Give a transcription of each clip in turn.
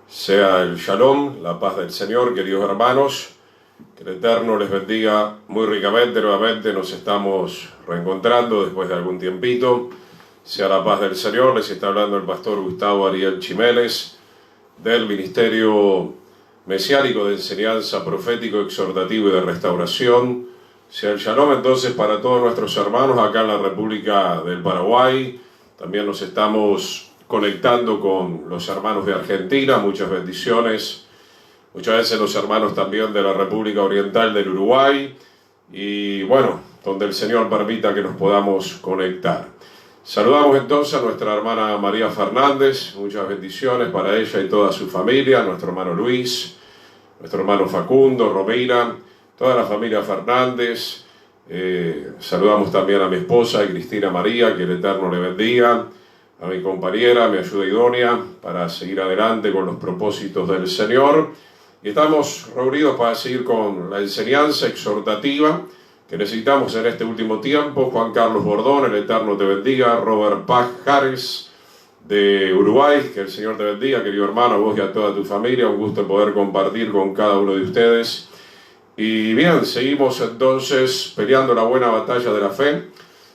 Sea el Shalom, la paz del Señor, queridos hermanos. Que el Eterno les bendiga muy ricamente. Nuevamente nos estamos reencontrando después de algún tiempito. Sea la paz del Señor. Les está hablando el pastor Gustavo Ariel Chimeles del Ministerio Mesiánico de Enseñanza Profético, Exhortativo y de Restauración. Sea el Shalom entonces para todos nuestros hermanos acá en la República del Paraguay. También nos estamos conectando con los hermanos de Argentina, muchas bendiciones. Muchas veces los hermanos también de la República Oriental del Uruguay. Y bueno, donde el Señor permita que nos podamos conectar. Saludamos entonces a nuestra hermana María Fernández, muchas bendiciones para ella y toda su familia, nuestro hermano Luis, nuestro hermano Facundo, Romina, toda la familia Fernández. Saludamos también a mi esposa Cristina María, que el Eterno le bendiga, a mi compañera, mi ayuda idónea, para seguir adelante con los propósitos del Señor. Y estamos reunidos para seguir con la enseñanza exhortativa que necesitamos en este último tiempo. Juan Carlos Bordón, el Eterno te bendiga. Robert Pajares de Uruguay, que el Señor te bendiga, querido hermano, a vos y a toda tu familia. Un gusto poder compartir con cada uno de ustedes. Y bien, seguimos entonces peleando la buena batalla de la fe.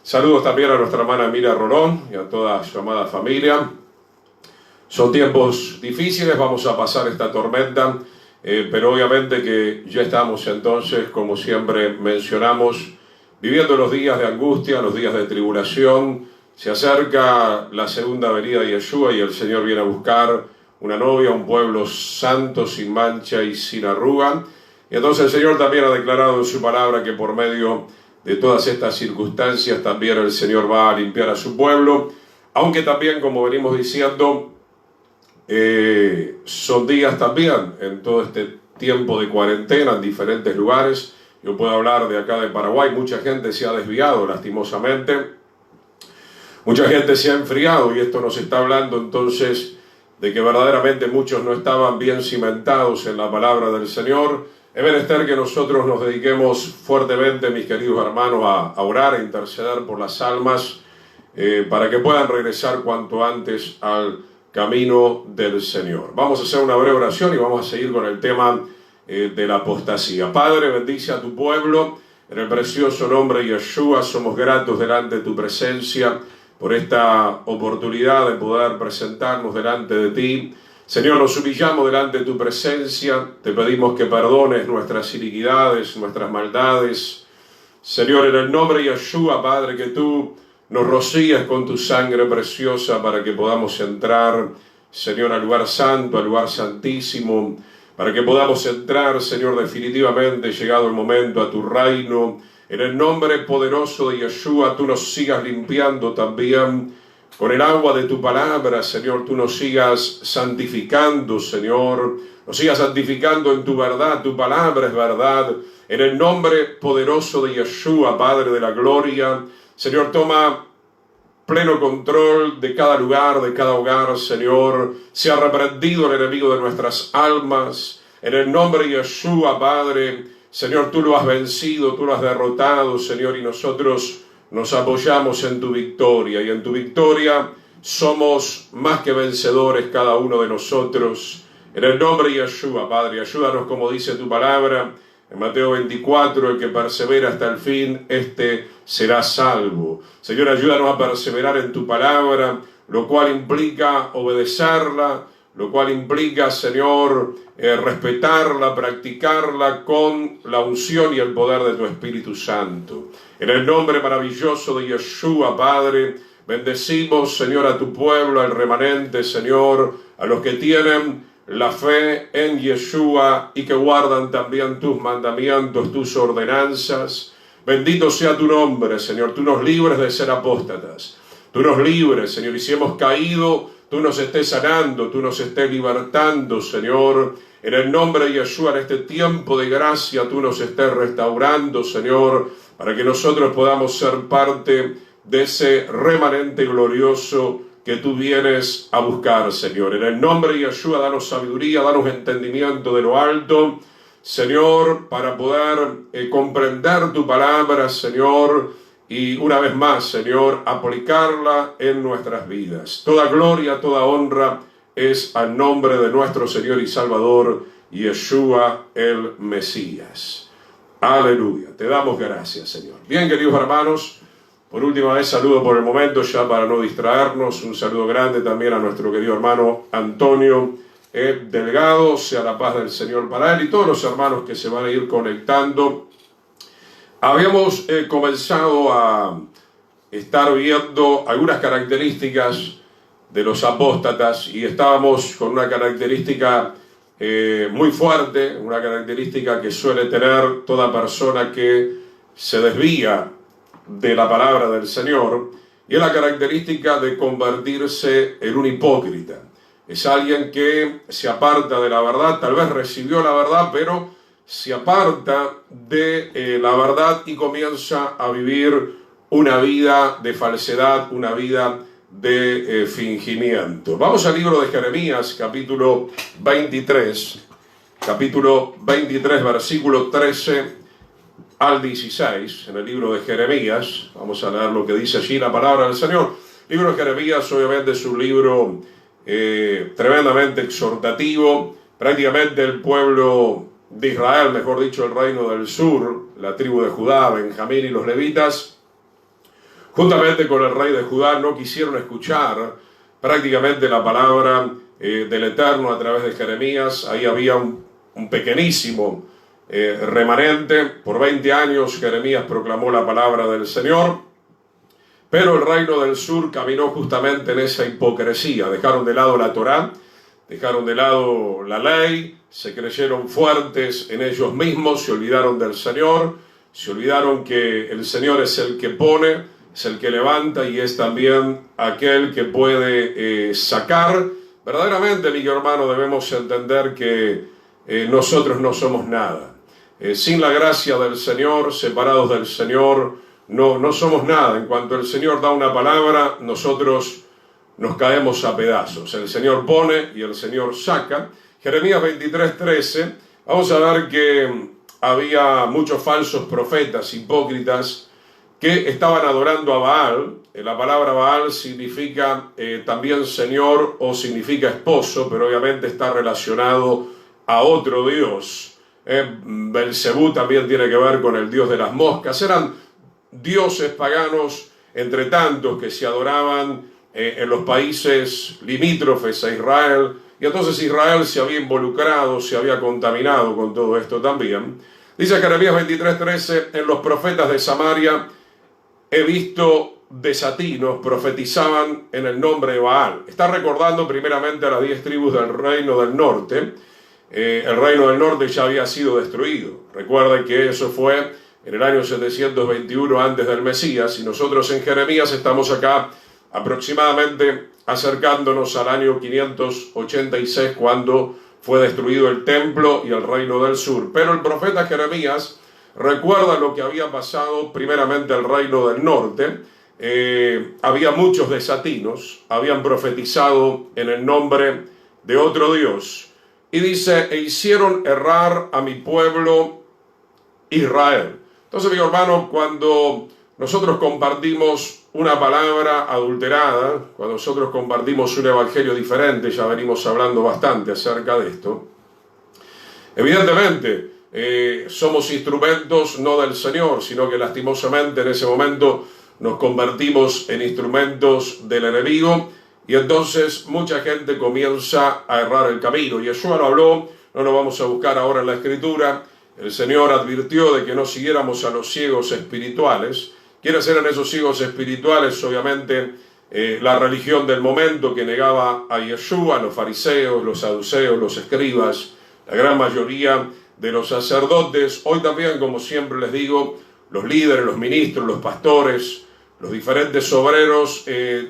Saludos también a nuestra hermana Emilia Rolón y a toda su amada familia. Son tiempos difíciles, vamos a pasar esta tormenta, pero obviamente que ya estamos entonces, como siempre mencionamos, viviendo los días de angustia, los días de tribulación. Se acerca la segunda venida de Yeshua y el Señor viene a buscar una novia, un pueblo santo, sin mancha y sin arruga. Y entonces el Señor también ha declarado en su palabra que por medio de todas estas circunstancias también el Señor va a limpiar a su pueblo, aunque también, como venimos diciendo, son días también en todo este tiempo de cuarentena en diferentes lugares. Yo puedo hablar de acá de Paraguay, mucha gente se ha desviado lastimosamente, mucha gente se ha enfriado, y esto nos está hablando entonces de que verdaderamente muchos no estaban bien cimentados en la palabra del Señor. Es menester que nosotros nos dediquemos fuertemente, mis queridos hermanos, a orar, a interceder por las almas, para que puedan regresar cuanto antes al camino del Señor. Vamos a hacer una breve oración y vamos a seguir con el tema de la apostasía. Padre, bendice a tu pueblo, en el precioso nombre de Yeshua. Somos gratos delante de tu presencia por esta oportunidad de poder presentarnos delante de ti. Señor, nos humillamos delante de tu presencia, te pedimos que perdones nuestras iniquidades, nuestras maldades. Señor, en el nombre de Yeshua, Padre, que tú nos rocíes con tu sangre preciosa para que podamos entrar, Señor, al lugar santo, al lugar santísimo, para que podamos entrar, Señor, definitivamente, llegado el momento, a tu reino. En el nombre poderoso de Yeshua, tú nos sigas limpiando también con el agua de tu palabra, Señor. Tú nos sigas santificando, Señor. Nos sigas santificando en tu verdad. Tu palabra es verdad. En el nombre poderoso de Yeshua, Padre de la gloria, Señor, toma pleno control de cada lugar, de cada hogar, Señor. Sea reprendido el enemigo de nuestras almas. En el nombre de Yeshua, Padre, Señor, tú lo has vencido, tú lo has derrotado, Señor, y nosotros nos apoyamos en tu victoria, y en tu victoria somos más que vencedores cada uno de nosotros. En el nombre de Yeshua, Padre, ayúdanos, como dice tu palabra en Mateo 24, el que persevera hasta el fin, este será salvo. Señor, ayúdanos a perseverar en tu palabra, lo cual implica obedecerla, lo cual implica, Señor, respetarla, practicarla con la unción y el poder de tu Espíritu Santo. En el nombre maravilloso de Yeshua, Padre, bendecimos, Señor, a tu pueblo, al remanente, Señor, a los que tienen la fe en Yeshua y que guardan también tus mandamientos, tus ordenanzas. Bendito sea tu nombre, Señor. Tú nos libres de ser apóstatas. Tú nos libres, Señor, y si hemos caído, tú nos estés sanando, tú nos estés libertando, Señor. En el nombre de Yeshua, en este tiempo de gracia, tú nos estés restaurando, Señor, para que nosotros podamos ser parte de ese remanente glorioso que tú vienes a buscar, Señor. En el nombre de Yeshua, danos sabiduría, danos entendimiento de lo alto, Señor, para poder comprender tu palabra, Señor, y una vez más, Señor, aplicarla en nuestras vidas. Toda gloria, toda honra es al nombre de nuestro Señor y Salvador, Yeshua el Mesías. Aleluya. Te damos gracias, Señor. Bien, queridos hermanos, por última vez saludo por el momento, ya para no distraernos. Un saludo grande también a nuestro querido hermano Antonio Delgado. Sea la paz del Señor para él y todos los hermanos que se van a ir conectando. Habíamos comenzado a estar viendo algunas características de los apóstatas y estábamos con una característica muy fuerte, una característica que suele tener toda persona que se desvía de la palabra del Señor, y es la característica de convertirse en un hipócrita. Es alguien que se aparta de la verdad, tal vez recibió la verdad, pero se aparta de la verdad y comienza a vivir una vida de falsedad, una vida de fingimiento. Vamos al libro de Jeremías, capítulo 23, versículo 13 al 16, en el libro de Jeremías. Vamos a leer lo que dice allí la palabra del Señor. El libro de Jeremías obviamente es un libro tremendamente exhortativo. Prácticamente el pueblo de Israel, mejor dicho el reino del sur, la tribu de Judá, Benjamín y los levitas, juntamente con el rey de Judá, no quisieron escuchar prácticamente la palabra del Eterno a través de Jeremías. Ahí había un pequeñísimo remanente. Por 20 años Jeremías proclamó la palabra del Señor, pero el reino del sur caminó justamente en esa hipocresía. Dejaron de lado la Torá, dejaron de lado la ley, se creyeron fuertes en ellos mismos, se olvidaron del Señor, se olvidaron que el Señor es el que pone, es el que levanta y es también aquel que puede sacar. Verdaderamente, mi hermano, debemos entender que nosotros no somos nada. Sin la gracia del Señor, separados del Señor, no somos nada. En cuanto el Señor da una palabra, nosotros nos caemos a pedazos. El Señor pone y el Señor saca. Jeremías 23:13, vamos a ver que había muchos falsos profetas, hipócritas, que estaban adorando a Baal. La palabra Baal significa también Señor o significa esposo, pero obviamente está relacionado a otro Dios. Belcebú también tiene que ver con el dios de las moscas. Eran dioses paganos entre tantos que se adoraban en los países limítrofes a Israel, y entonces Israel se había involucrado, se había contaminado con todo esto también. Dice Jeremías 23:13, en los profetas de Samaria he visto desatinos, profetizaban en el nombre de Baal. Está recordando primeramente a las 10 tribus del reino del norte. El reino del norte ya había sido destruido. Recuerden que eso fue en el año 721 antes del Mesías, y nosotros en Jeremías estamos acá aproximadamente acercándonos al año 586, cuando fue destruido el templo y el reino del sur. Pero el profeta Jeremías recuerda lo que había pasado primeramente al reino del norte. Había muchos desatinos, habían profetizado en el nombre de otro Dios. Y dice, e hicieron errar a mi pueblo Israel. Entonces, mi hermano, cuando nosotros compartimos una palabra adulterada, cuando nosotros compartimos un evangelio diferente, ya venimos hablando bastante acerca de esto, evidentemente somos instrumentos no del Señor, sino que lastimosamente en ese momento nos convertimos en instrumentos del enemigo, y entonces mucha gente comienza a errar el camino. Yeshua lo habló, no lo vamos a buscar ahora en la Escritura. El Señor advirtió de que no siguiéramos a los ciegos espirituales. ¿Quiénes eran esos ciegos espirituales? Obviamente la religión del momento que negaba a Yeshua, los fariseos, los saduceos, los escribas, la gran mayoría de los sacerdotes. Hoy también, como siempre les digo, los líderes, los ministros, los pastores, los diferentes obreros,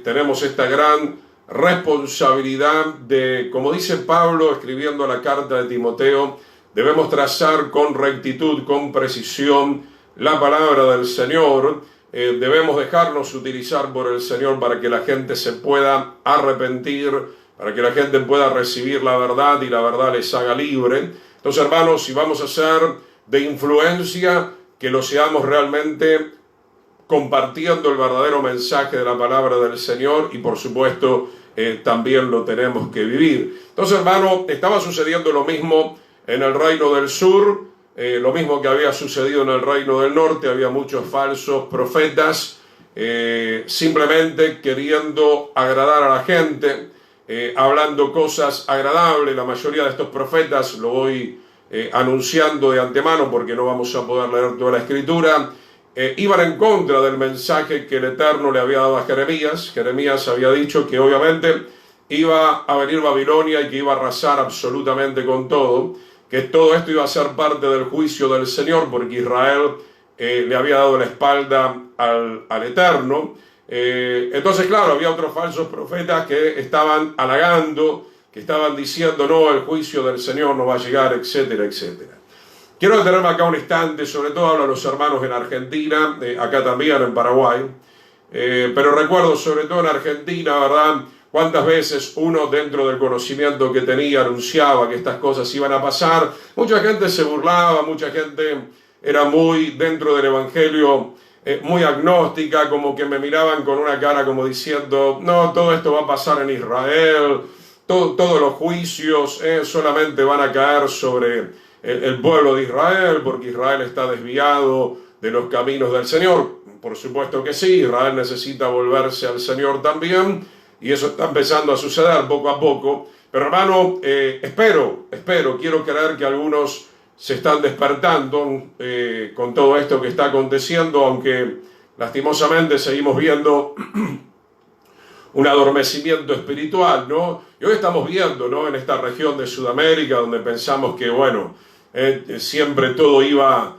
tenemos esta gran responsabilidad de, como dice Pablo escribiendo la carta de Timoteo, debemos trazar con rectitud, con precisión la palabra del Señor. Debemos dejarnos utilizar por el Señor para que la gente se pueda arrepentir, para que la gente pueda recibir la verdad y la verdad les haga libre. Entonces, hermanos, si vamos a ser de influencia, que lo seamos realmente compartiendo el verdadero mensaje de la palabra del Señor y, por supuesto, también lo tenemos que vivir. Entonces, hermano, estaba sucediendo lo mismo en el reino del sur, lo mismo que había sucedido en el reino del norte. Había muchos falsos profetas, simplemente queriendo agradar a la gente, hablando cosas agradables. La mayoría de estos profetas, lo voy anunciando de antemano porque no vamos a poder leer toda la escritura, iban en contra del mensaje que el Eterno le había dado a Jeremías. Jeremías había dicho que obviamente iba a venir Babilonia y que iba a arrasar absolutamente con todo, que todo esto iba a ser parte del juicio del Señor, porque Israel le había dado la espalda al Eterno. Entonces, claro, había otros falsos profetas que estaban halagando, que estaban diciendo, no, el juicio del Señor no va a llegar, etcétera, etcétera. Quiero detenerme acá un instante, sobre todo hablo a los hermanos en Argentina, acá también en Paraguay, pero recuerdo sobre todo en Argentina, ¿verdad?, cuántas veces uno, dentro del conocimiento que tenía, anunciaba que estas cosas iban a pasar. Mucha gente se burlaba, mucha gente era muy dentro del evangelio, muy agnóstica, como que me miraban con una cara como diciendo, no, todo esto va a pasar en Israel, todos los juicios solamente van a caer sobre el pueblo de Israel, porque Israel está desviado de los caminos del Señor. Por supuesto que sí, Israel necesita volverse al Señor también, y eso está empezando a suceder poco a poco. Pero hermano, espero, quiero creer que algunos se están despertando con todo esto que está aconteciendo, aunque lastimosamente seguimos viendo un adormecimiento espiritual, ¿no? Y hoy estamos viendo, ¿no?, en esta región de Sudamérica, donde pensamos que, bueno, siempre todo iba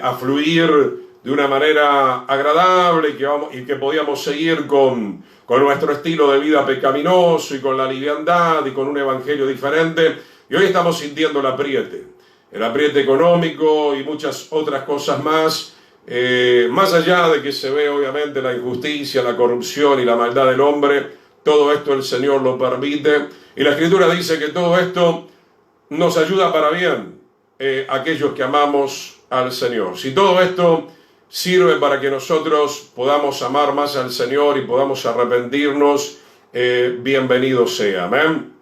a fluir de una manera agradable y que podíamos seguir con nuestro estilo de vida pecaminoso y con la liviandad y con un evangelio diferente. Y hoy estamos sintiendo el apriete económico y muchas otras cosas más. Más allá de que se ve obviamente la injusticia, la corrupción y la maldad del hombre, todo esto el Señor lo permite. Y la Escritura dice que todo esto nos ayuda para bien, aquellos que amamos al Señor. Si todo esto sirve para que nosotros podamos amar más al Señor y podamos arrepentirnos, bienvenido sea, amén.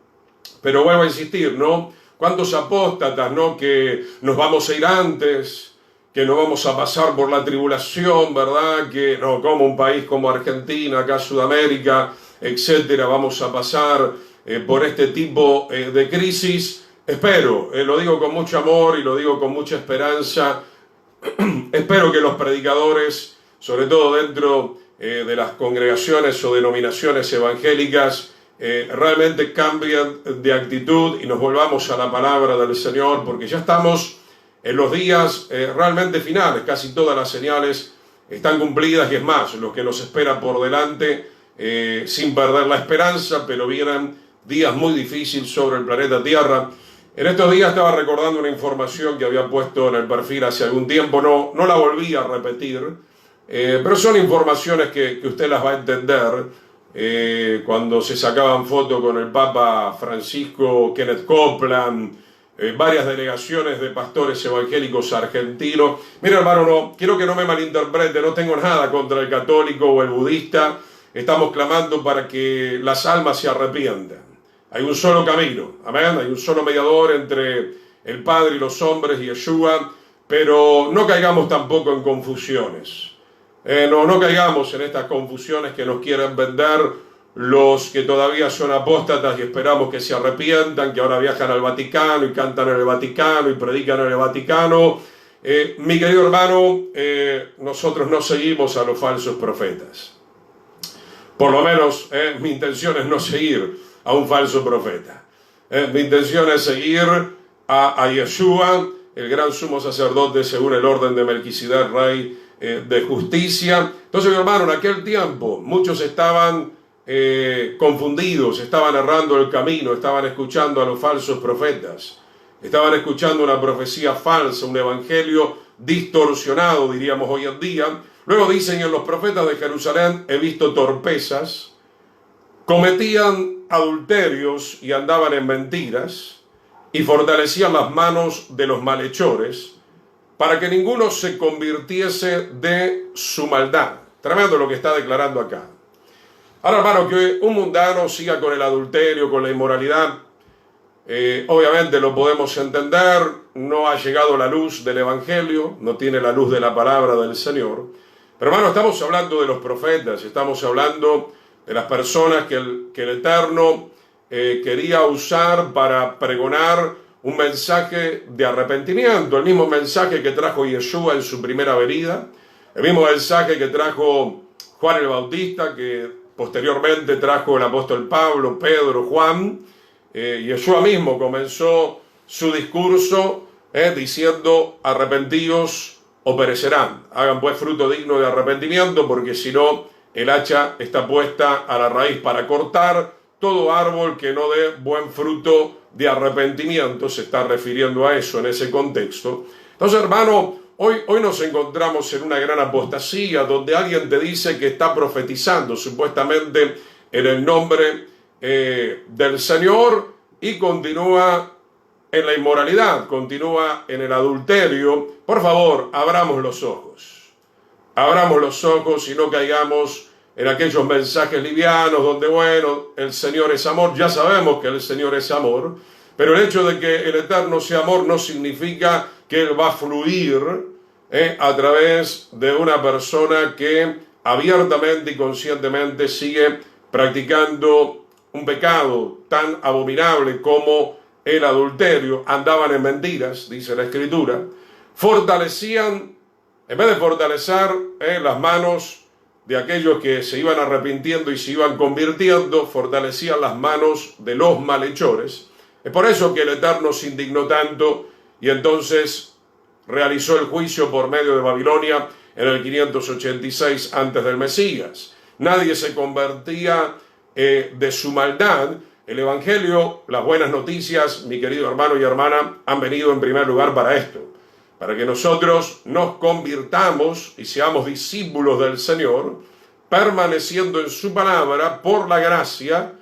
Pero vuelvo a insistir, ¿no? ¿Cuántos apóstatas, ¿no?, que nos vamos a ir antes, que no vamos a pasar por la tribulación, ¿verdad? Que no, como un país como Argentina, acá Sudamérica, etcétera, vamos a pasar por este tipo de crisis. Espero, lo digo con mucho amor y lo digo con mucha esperanza. Espero que los predicadores, sobre todo dentro de las congregaciones o denominaciones evangélicas, realmente cambien de actitud y nos volvamos a la palabra del Señor, porque ya estamos en los días realmente finales. Casi todas las señales están cumplidas y es más, lo que nos espera por delante, sin perder la esperanza, pero vienen días muy difíciles sobre el planeta Tierra. En estos días estaba recordando una información que había puesto en el perfil hace algún tiempo, no la volví a repetir, pero son informaciones que usted las va a entender. Cuando se sacaban fotos con el Papa Francisco, Kenneth Copeland, varias delegaciones de pastores evangélicos argentinos. Mira, hermano, no quiero que no me malinterprete, no tengo nada contra el católico o el budista. Estamos clamando para que las almas se arrepientan. Hay un solo camino, amén, hay un solo mediador entre el Padre y los hombres, Yeshua, pero no caigamos tampoco en confusiones. No caigamos en estas confusiones que nos quieren vender los que todavía son apóstatas y esperamos que se arrepientan, que ahora viajan al Vaticano y cantan en el Vaticano y predican en el Vaticano. Mi querido hermano, nosotros no seguimos a los falsos profetas. Por lo menos mi intención es no seguir a un falso profeta. Mi intención es seguir a Yeshua, el gran sumo sacerdote según el orden de Melquisedec, rey de justicia. Entonces, mi hermano, en aquel tiempo muchos estaban confundidos, estaban errando el camino, estaban escuchando a los falsos profetas, estaban escuchando una profecía falsa, un evangelio distorsionado, diríamos hoy en día. Luego dicen, en los profetas de Jerusalén he visto torpezas, cometían adulterios y andaban en mentiras, y fortalecían las manos de los malhechores, para que ninguno se convirtiese de su maldad. Tremendo lo que está declarando acá. Ahora, hermano, que un mundano siga con el adulterio, con la inmoralidad, obviamente lo podemos entender, no ha llegado la luz del Evangelio, no tiene la luz de la palabra del Señor. Pero hermano, estamos hablando de los profetas, estamos hablando de las personas que el Eterno quería usar para pregonar un mensaje de arrepentimiento, el mismo mensaje que trajo Yeshua en su primera venida, el mismo mensaje que trajo Juan el Bautista, que posteriormente trajo el apóstol Pablo, Pedro, Juan. Yeshua mismo comenzó su discurso diciendo: arrepentíos o perecerán. Hagan pues fruto digno de arrepentimiento, porque si no, el hacha está puesta a la raíz para cortar todo árbol que no dé buen fruto de arrepentimiento. Se está refiriendo a eso en ese contexto. Entonces, hermano, hoy nos encontramos en una gran apostasía donde alguien te dice que está profetizando supuestamente en el nombre del Señor y continúa en la inmoralidad, continúa en el adulterio. Por favor, abramos los ojos y no caigamos en aquellos mensajes livianos donde, bueno, el Señor es amor. Ya sabemos que el Señor es amor, pero el hecho de que el Eterno sea amor no significa que Él va a fluir a través de una persona que abiertamente y conscientemente sigue practicando un pecado tan abominable como el adulterio. Andaban en mentiras, dice la Escritura. Fortalecían, en vez de fortalecer las manos de aquellos que se iban arrepintiendo y se iban convirtiendo, fortalecían las manos de los malhechores. Es por eso que el Eterno se indignó tanto y entonces realizó el juicio por medio de Babilonia en el 586 antes del Mesías. Nadie se convertía de su maldad. El Evangelio, las buenas noticias, mi querido hermano y hermana, han venido en primer lugar para esto, para que nosotros nos convirtamos y seamos discípulos del Señor, permaneciendo en su palabra por la gracia,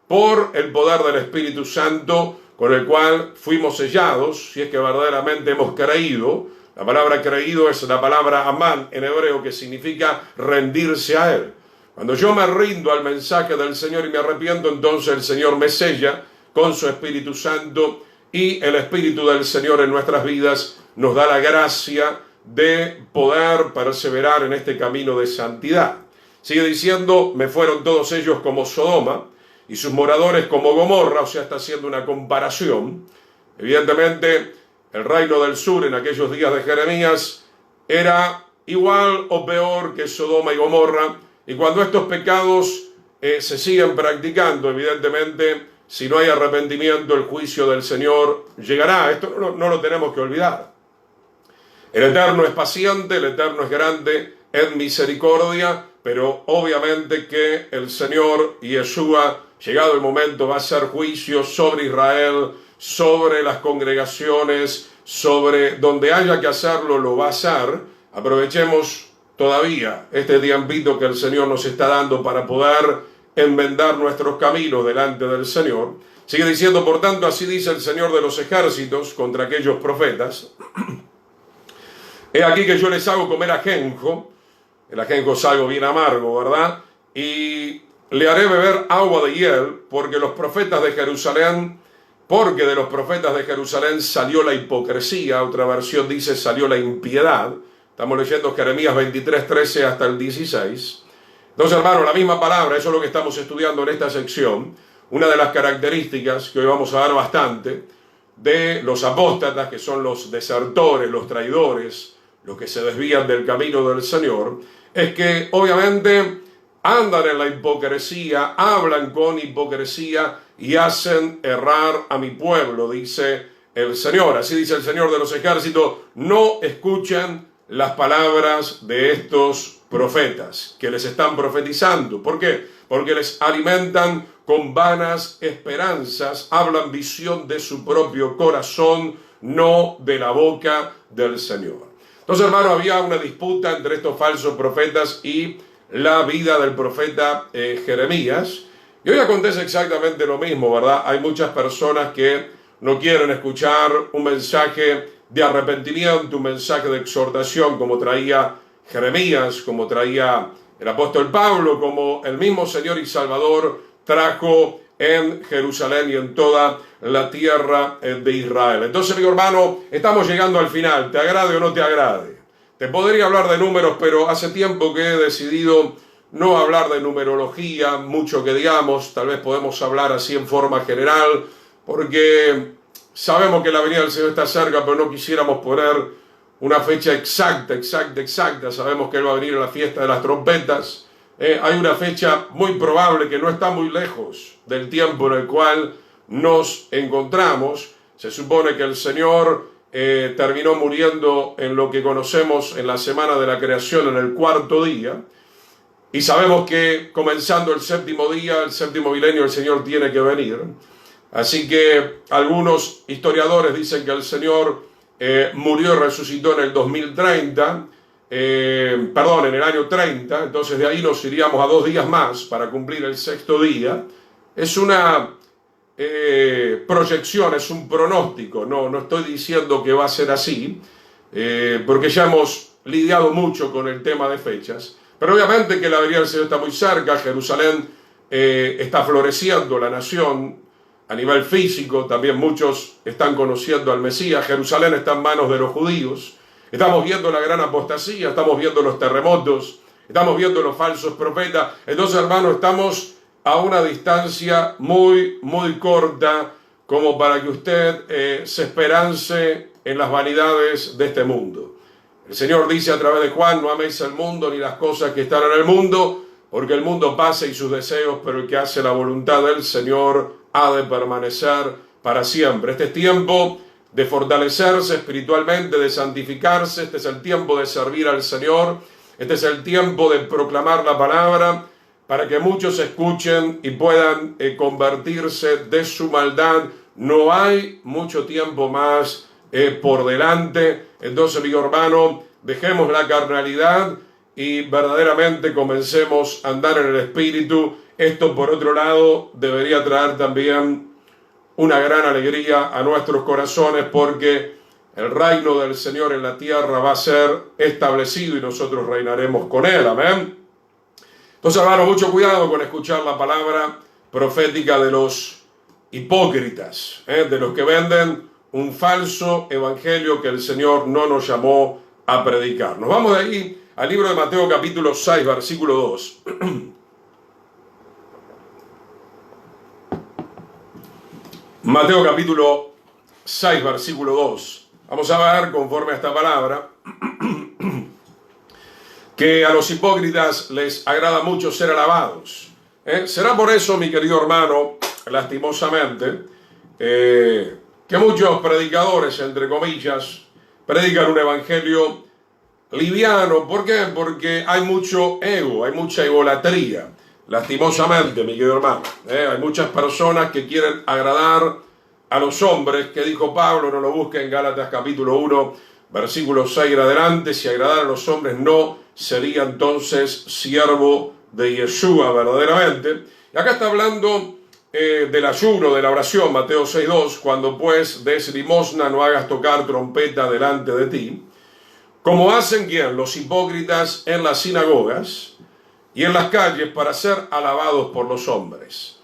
por el poder del Espíritu Santo, con el cual fuimos sellados, si es que verdaderamente hemos creído. La palabra creído es la palabra amán en hebreo, que significa rendirse a Él. Cuando yo me rindo al mensaje del Señor y me arrepiento, entonces el Señor me sella con su Espíritu Santo, y el Espíritu del Señor en nuestras vidas nos da la gracia de poder perseverar en este camino de santidad. Sigue diciendo: me fueron todos ellos como Sodoma y sus moradores como Gomorra. O sea, está haciendo una comparación. Evidentemente, el reino del sur en aquellos días de Jeremías era igual o peor que Sodoma y Gomorra. Y cuando estos pecados se siguen practicando, evidentemente, si no hay arrepentimiento, el juicio del Señor llegará. Esto no lo tenemos que olvidar. El Eterno es paciente, el Eterno es grande en misericordia, pero obviamente que el Señor Yeshua, llegado el momento, va a hacer juicio sobre Israel, sobre las congregaciones, sobre donde haya que hacerlo, lo va a hacer. Aprovechemos todavía este tiempito que el Señor nos está dando para poder enmendar nuestros caminos delante del Señor. Sigue diciendo: por tanto, así dice el Señor de los ejércitos contra aquellos profetas: he aquí que yo les hago comer ajenjo. El ajenjo es algo bien amargo, ¿verdad? Y le haré beber agua de hiel, porque de los profetas de Jerusalén salió la hipocresía. Otra versión dice: salió la impiedad. Estamos leyendo Jeremías 23, 13 hasta el 16. Entonces, hermano, la misma palabra, eso es lo que estamos estudiando en esta sección. Una de las características que hoy vamos a ver bastante de los apóstatas, que son los desertores, los traidores, los que se desvían del camino del Señor, es que obviamente andan en la hipocresía, hablan con hipocresía y hacen errar a mi pueblo, dice el Señor. Así dice el Señor de los ejércitos: no escuchen las palabras de estos profetas que les están profetizando. ¿Por qué? Porque les alimentan con vanas esperanzas, hablan visión de su propio corazón, no de la boca del Señor. Entonces, hermano, había una disputa entre estos falsos profetas y la vida del profeta Jeremías. Y hoy acontece exactamente lo mismo, ¿verdad? Hay muchas personas que no quieren escuchar un mensaje de arrepentimiento, un mensaje de exhortación como traía Jeremías, como traía el apóstol Pablo, como el mismo Señor y Salvador trajo en Jerusalén y en toda la tierra de Israel. Entonces, mi hermano, estamos llegando al final, te agrade o no te agrade. Te podría hablar de números, pero hace tiempo que he decidido no hablar de numerología, mucho que digamos, tal vez podemos hablar así en forma general, porque sabemos que la venida del Señor está cerca, pero no quisiéramos poner una fecha exacta. Sabemos que Él va a venir a la fiesta de las trompetas. Hay una fecha muy probable que no está muy lejos del tiempo en el cual nos encontramos. Se supone que el Señor terminó muriendo en lo que conocemos en la semana de la creación, en el cuarto día. Y sabemos que comenzando el séptimo día, el séptimo milenio, el Señor tiene que venir. Así que algunos historiadores dicen que el Señor murió y resucitó en el 2030, en el año 30, entonces de ahí nos iríamos a 2 días más para cumplir el sexto día. Es una proyección, es un pronóstico, no estoy diciendo que va a ser así, porque ya hemos lidiado mucho con el tema de fechas. Pero obviamente que la venida del Señor está muy cerca, Jerusalén está floreciendo, la nación a nivel físico, también muchos están conociendo al Mesías, Jerusalén está en manos de los judíos, estamos viendo la gran apostasía, estamos viendo los terremotos, estamos viendo los falsos profetas. Entonces, hermanos, estamos a una distancia muy corta como para que usted se esperance en las vanidades de este mundo. El Señor dice a través de Juan: no améis el mundo ni las cosas que están en el mundo, porque el mundo pasa y sus deseos, pero el que hace la voluntad del Señor ha de permanecer para siempre. Este es tiempo de fortalecerse espiritualmente, de santificarse. Este es el tiempo de servir al Señor. Este es el tiempo de proclamar la palabra para que muchos escuchen y puedan convertirse de su maldad. No hay mucho tiempo más por delante. Entonces, mi hermano, dejemos la carnalidad y verdaderamente comencemos a andar en el Espíritu. Esto, por otro lado, debería traer también una gran alegría a nuestros corazones, porque el reino del Señor en la tierra va a ser establecido y nosotros reinaremos con Él. Amén. Entonces, hermano, mucho cuidado con escuchar la palabra profética de los hipócritas, de los que venden un falso evangelio que el Señor no nos llamó a predicar. Nos vamos de ahí al libro de Mateo capítulo 6, versículo 2. Mateo capítulo 6, versículo 2. Vamos a ver, conforme a esta palabra, que a los hipócritas les agrada mucho ser alabados. Será por eso, mi querido hermano, lastimosamente, que muchos predicadores, entre comillas, predican un evangelio liviano. ¿Por qué? Porque hay mucho ego, hay mucha egolatría. Lastimosamente, mi querido hermano, hay muchas personas que quieren agradar a los hombres, que dijo Pablo, no lo busque en Gálatas capítulo 1, versículo 6 en adelante: si agradar a los hombres no sería entonces siervo de Yeshua verdaderamente. Y acá está hablando del ayuno, de la oración, Mateo 6.2, cuando pues des limosna no hagas tocar trompeta delante de ti, como hacen ¿quién? Los hipócritas en las sinagogas y en las calles para ser alabados por los hombres.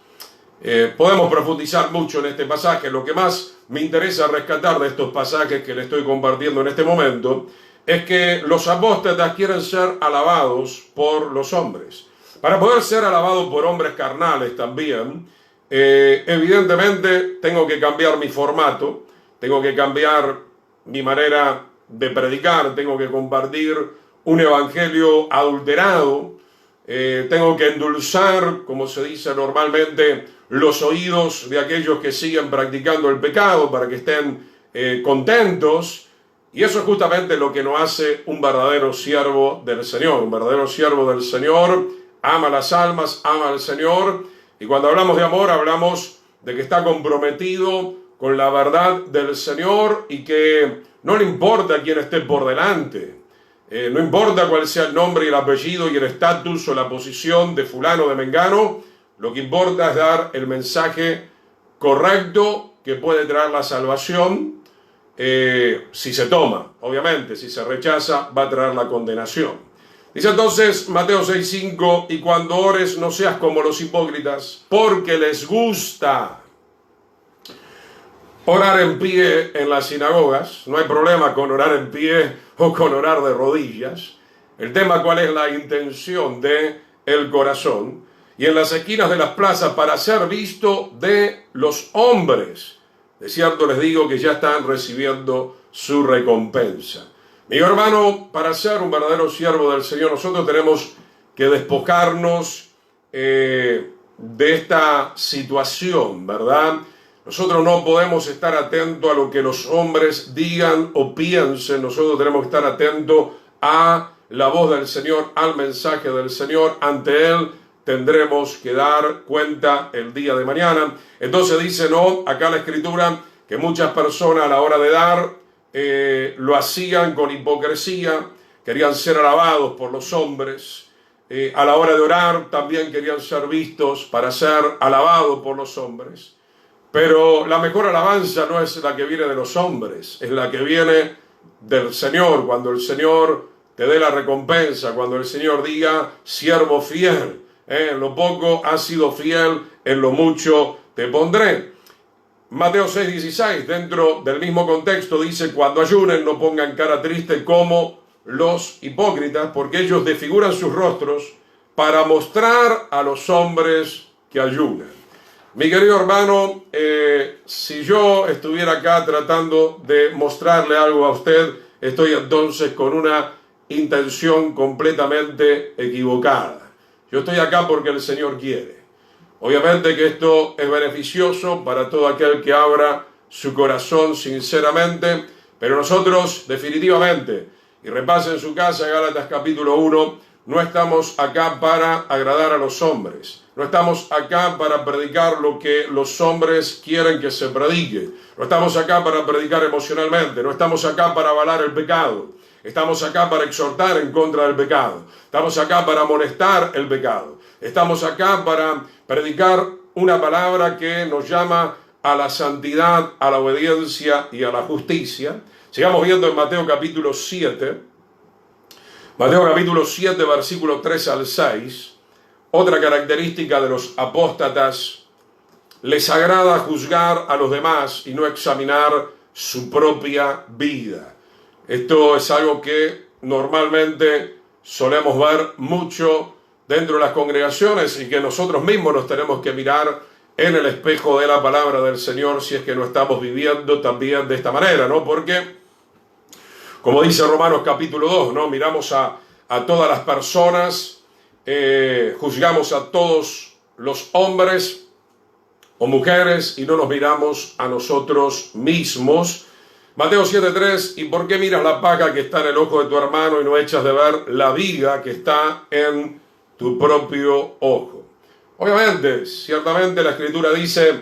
Podemos profundizar mucho en este pasaje. Lo que más me interesa rescatar de estos pasajes que le estoy compartiendo en este momento es que los apóstatas quieren ser alabados por los hombres. Para poder ser alabado por hombres carnales también, evidentemente tengo que cambiar mi formato, tengo que cambiar mi manera de predicar, tengo que compartir un evangelio adulterado, tengo que endulzar, como se dice normalmente, los oídos de aquellos que siguen practicando el pecado para que estén contentos. Y eso es justamente lo que nos hace un verdadero siervo del Señor. Un verdadero siervo del Señor ama las almas, ama al Señor. Y cuando hablamos de amor, hablamos de que está comprometido con la verdad del Señor y que no le importa quién esté por delante. No importa cuál sea el nombre y el apellido y el estatus o la posición de fulano, de mengano. Lo que importa es dar el mensaje correcto que puede traer la salvación. Si se toma, obviamente, si se rechaza, va a traer la condenación. Dice entonces Mateo 6:5, y cuando ores no seas como los hipócritas, porque les gusta orar en pie en las sinagogas. No hay problema con orar en pie o con orar de rodillas. El tema cuál es la intención de el corazón. Y en las esquinas de las plazas para ser visto de los hombres. De cierto les digo que ya están recibiendo su recompensa. Mi hermano, para ser un verdadero siervo del Señor, nosotros tenemos que despojarnos de esta situación, ¿verdad? Nosotros no podemos estar atentos a lo que los hombres digan o piensen. Nosotros tenemos que estar atentos a la voz del Señor, al mensaje del Señor. Ante Él tendremos que dar cuenta el día de mañana. Entonces dice, no, acá la Escritura, que muchas personas a la hora de dar lo hacían con hipocresía, querían ser alabados por los hombres. A la hora de orar también querían ser vistos para ser alabados por los hombres. Pero la mejor alabanza no es la que viene de los hombres, es la que viene del Señor. Cuando el Señor te dé la recompensa, cuando el Señor diga, siervo fiel, en lo poco has sido fiel, en lo mucho te pondré. Mateo 6:16, dentro del mismo contexto, dice, cuando ayunen no pongan cara triste como los hipócritas, porque ellos desfiguran sus rostros para mostrar a los hombres que ayunan. Mi querido hermano, si yo estuviera acá tratando de mostrarle algo a usted, estoy entonces con una intención completamente equivocada. Yo estoy acá porque el Señor quiere. Obviamente que esto es beneficioso para todo aquel que abra su corazón sinceramente, pero nosotros definitivamente, y repase en su casa Gálatas capítulo 1, no estamos acá para agradar a los hombres. No estamos acá para predicar lo que los hombres quieren que se predique. No estamos acá para predicar emocionalmente. No estamos acá para avalar el pecado. Estamos acá para exhortar en contra del pecado. Estamos acá para amonestar el pecado. Estamos acá para predicar una palabra que nos llama a la santidad, a la obediencia y a la justicia. Sigamos viendo en Mateo capítulo 7. Mateo capítulo 7, versículos 3 al 6. Otra característica de los apóstatas: les agrada juzgar a los demás y no examinar su propia vida. Esto es algo que normalmente solemos ver mucho dentro de las congregaciones y que nosotros mismos nos tenemos que mirar en el espejo de la palabra del Señor si es que no estamos viviendo también de esta manera, ¿no? Porque, como dice Romanos capítulo 2, ¿no? Miramos a todas las personas, juzgamos a todos los hombres o mujeres y no nos miramos a nosotros mismos. Mateo 7:3, ¿y por qué miras la paja que está en el ojo de tu hermano y no echas de ver la viga que está en tu propio ojo? Obviamente, ciertamente la Escritura dice,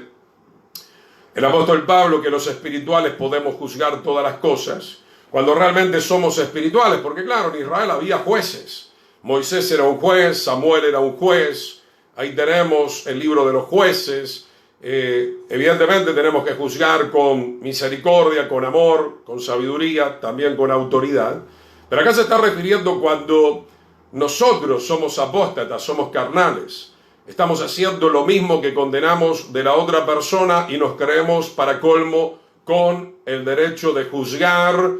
el apóstol Pablo, que los espirituales podemos juzgar todas las cosas, cuando realmente somos espirituales, porque claro, en Israel había jueces. Moisés era un juez, Samuel era un juez, ahí tenemos el libro de los jueces. Evidentemente tenemos que juzgar con misericordia, con amor, con sabiduría, también con autoridad. Pero acá se está refiriendo cuando nosotros somos apóstatas, somos carnales. Estamos haciendo lo mismo que condenamos de la otra persona y nos creemos, para colmo, con el derecho de juzgar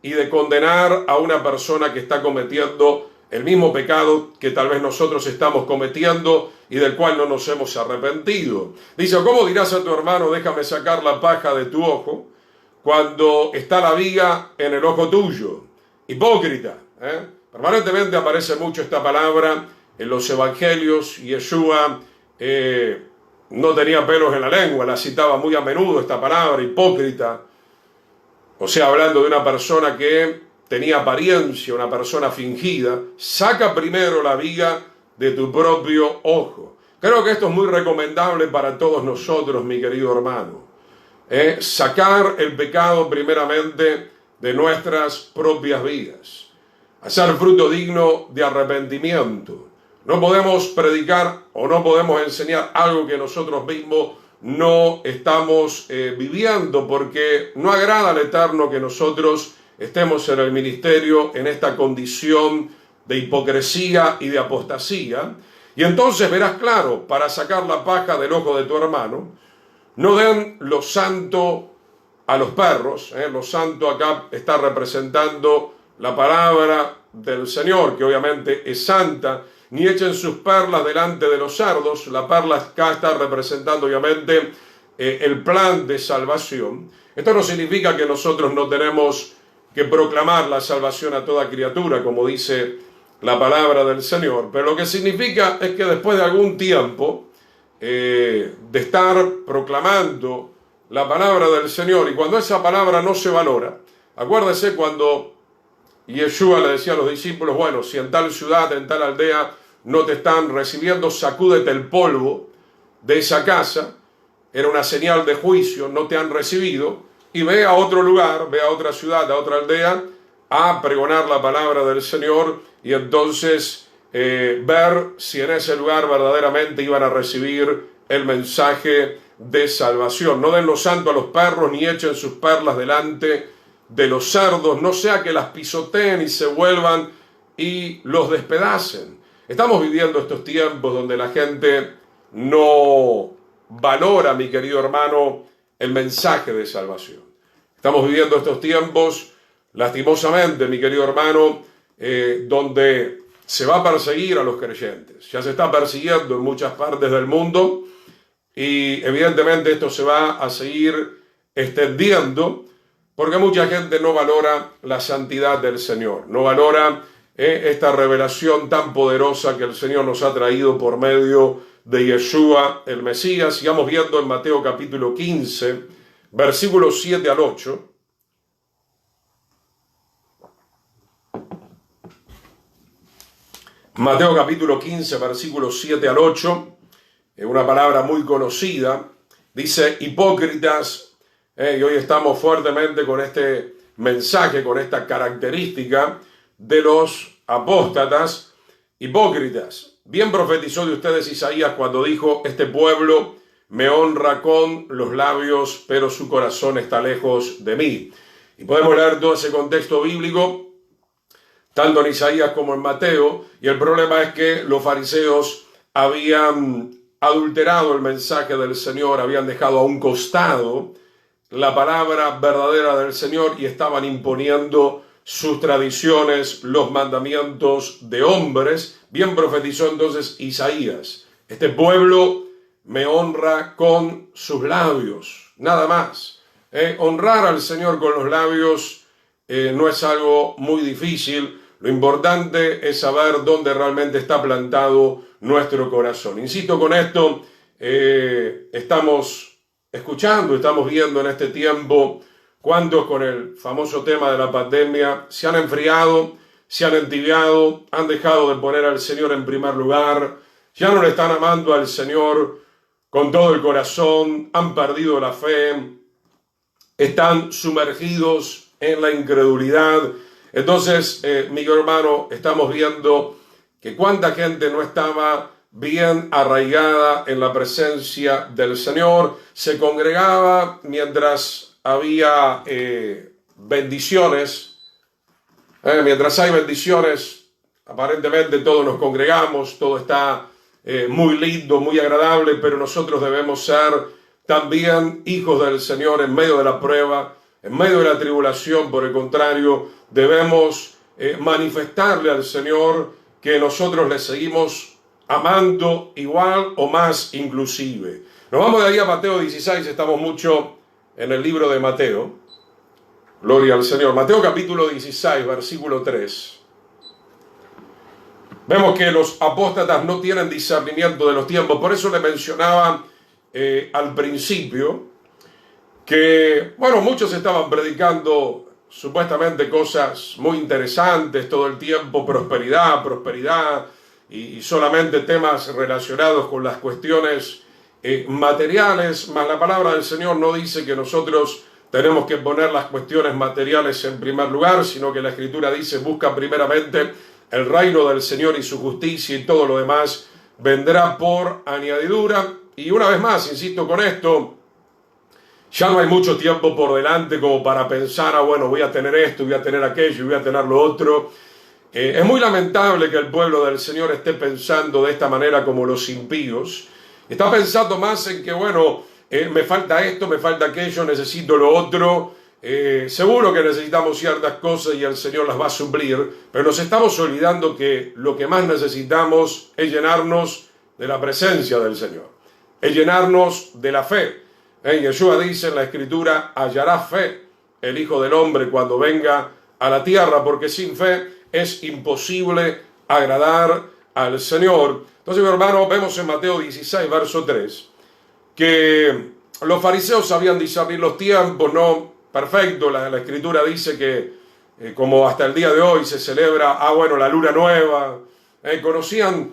y de condenar a una persona que está cometiendo el mismo pecado que tal vez nosotros estamos cometiendo y del cual no nos hemos arrepentido. Dice, ¿cómo dirás a tu hermano, déjame sacar la paja de tu ojo, cuando está la viga en el ojo tuyo? Hipócrita. Permanentemente aparece mucho esta palabra en los evangelios. Yeshua no tenía pelos en la lengua, la citaba muy a menudo esta palabra, hipócrita. O sea, hablando de una persona que tenía apariencia, una persona fingida. Saca primero la viga de tu propio ojo. Creo que esto es muy recomendable para todos nosotros, mi querido hermano. Sacar el pecado primeramente de nuestras propias vidas. Hacer fruto digno de arrepentimiento. No podemos predicar o no podemos enseñar algo que nosotros mismos no estamos viviendo, porque no agrada al Eterno que nosotros estemos en el ministerio en esta condición de hipocresía y de apostasía. Y entonces verás claro, para sacar la paja del ojo de tu hermano, no den lo santo a los perros. Lo santo acá está representando la palabra del Señor, que obviamente es santa, ni echen sus perlas delante de los cerdos. La perla acá está representando obviamente el plan de salvación. Esto no significa que nosotros no tenemos que proclamar la salvación a toda criatura, como dice la palabra del Señor, pero lo que significa es que después de algún tiempo de estar proclamando la palabra del Señor, y cuando esa palabra no se valora, acuérdese cuando Yeshua le decía a los discípulos, bueno, si en tal ciudad, en tal aldea no te están recibiendo, sacúdete el polvo de esa casa, era una señal de juicio, no te han recibido, y ve a otro lugar, ve a otra ciudad, a otra aldea, a pregonar la palabra del Señor, y entonces ver si en ese lugar verdaderamente iban a recibir el mensaje de salvación. No den lo santo a los perros, ni echen sus perlas delante de los cerdos, no sea que las pisoteen y se vuelvan y los despedacen. Estamos viviendo estos tiempos donde la gente no valora, mi querido hermano, el mensaje de salvación. Estamos viviendo estos tiempos, lastimosamente, mi querido hermano, donde se va a perseguir a los creyentes. Ya se está persiguiendo en muchas partes del mundo y evidentemente esto se va a seguir extendiendo porque mucha gente no valora la santidad del Señor, no valora esta revelación tan poderosa que el Señor nos ha traído por medio de Yeshua, el Mesías. Sigamos viendo en Mateo capítulo 15, versículos 7 al 8. Mateo capítulo 15, versículos 7 al 8, una palabra muy conocida, dice hipócritas, y hoy estamos fuertemente con este mensaje, con esta característica de los apóstatas hipócritas. Bien profetizó de ustedes Isaías cuando dijo, este pueblo me honra con los labios, pero su corazón está lejos de mí. Y podemos leer todo ese contexto bíblico, tanto en Isaías como en Mateo, y el problema es que los fariseos habían adulterado el mensaje del Señor, habían dejado a un costado la palabra verdadera del Señor y estaban imponiendo sus tradiciones, los mandamientos de hombres. Bien profetizó entonces Isaías, este pueblo me honra con sus labios, nada más. Honrar al Señor con los labios no es algo muy difícil. Lo importante es saber dónde realmente está plantado nuestro corazón. Insisto con esto, estamos escuchando, estamos viendo en este tiempo cuántos con el famoso tema de la pandemia se han enfriado, se han entibiado, han dejado de poner al Señor en primer lugar, ya no le están amando al Señor con todo el corazón, han perdido la fe, están sumergidos en la incredulidad. Entonces, mi hermano, estamos viendo que cuánta gente no estaba bien arraigada en la presencia del Señor, se congregaba mientras había bendiciones, mientras hay bendiciones, aparentemente todos nos congregamos, todo está muy lindo, muy agradable, pero nosotros debemos ser también hijos del Señor en medio de la prueba, en medio de la tribulación. Por el contrario, debemos manifestarle al Señor que nosotros le seguimos amando igual o más inclusive. Nos vamos de ahí a Mateo 16, estamos mucho en el libro de Mateo. Gloria al Señor. Mateo capítulo 16, versículo 3. Vemos que los apóstatas no tienen discernimiento de los tiempos. Por eso le mencionaba al principio que, bueno, muchos estaban predicando supuestamente cosas muy interesantes todo el tiempo, prosperidad, y solamente temas relacionados con las cuestiones materiales, mas la palabra del Señor no dice que nosotros tenemos que poner las cuestiones materiales en primer lugar, sino que la Escritura dice, busca primeramente el reino del Señor y su justicia y todo lo demás vendrá por añadidura. Y una vez más, insisto con esto, ya no hay mucho tiempo por delante como para pensar, bueno, voy a tener esto, voy a tener aquello, voy a tener lo otro. Es muy lamentable que el pueblo del Señor esté pensando de esta manera como los impíos. Está pensando más en que, bueno, me falta esto, me falta aquello, necesito lo otro. Seguro que necesitamos ciertas cosas y el Señor las va a suplir, pero nos estamos olvidando que lo que más necesitamos es llenarnos de la presencia del Señor, es llenarnos de la fe. Yeshua dice en la Escritura, hallará fe el Hijo del Hombre cuando venga a la tierra, porque sin fe es imposible agradar al Señor. Entonces, mi hermano, vemos en Mateo 16, verso 3, que los fariseos sabían discernir los tiempos, ¿no? Perfecto, la Escritura dice que como hasta el día de hoy se celebra, la luna nueva, conocían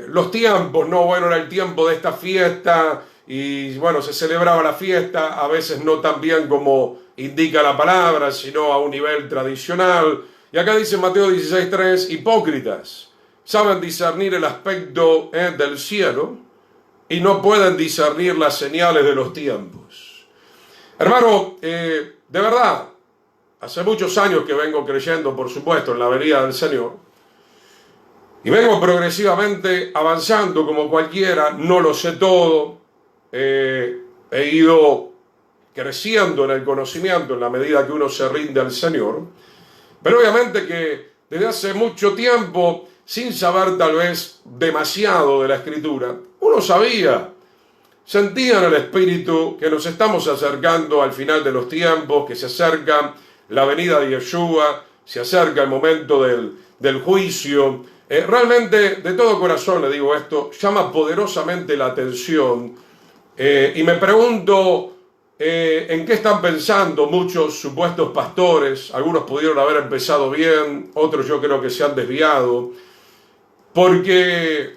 los tiempos, ¿no? Bueno, era el tiempo de esta fiesta y bueno, se celebraba la fiesta, a veces no tan bien como indica la palabra, sino a un nivel tradicional. Y acá dice Mateo 16:3, hipócritas, saben discernir el aspecto del cielo y no pueden discernir las señales de los tiempos. Hermano, de verdad, hace muchos años que vengo creyendo, por supuesto, en la venida del Señor, y vengo progresivamente avanzando como cualquiera, no lo sé todo, he ido creciendo en el conocimiento en la medida que uno se rinde al Señor, pero obviamente que desde hace mucho tiempo, sin saber tal vez demasiado de la Escritura, uno sabía, sentía en el Espíritu que nos estamos acercando al final de los tiempos, que se acerca la venida de Yeshua, se acerca el momento del juicio. Realmente, de todo corazón le digo esto, llama poderosamente la atención y me pregunto en qué están pensando muchos supuestos pastores. Algunos pudieron haber empezado bien, otros yo creo que se han desviado, porque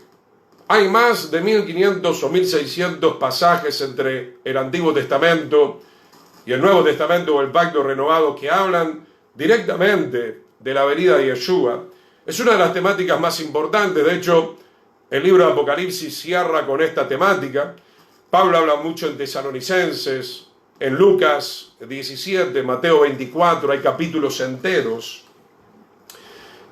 hay más de 1500 o 1600 pasajes entre el Antiguo Testamento y el Nuevo Testamento o el Pacto Renovado que hablan directamente de la venida de Yeshua. Es una de las temáticas más importantes. De hecho, el libro de Apocalipsis cierra con esta temática. Pablo habla mucho en Tesalonicenses, en Lucas 17, Mateo 24, hay capítulos enteros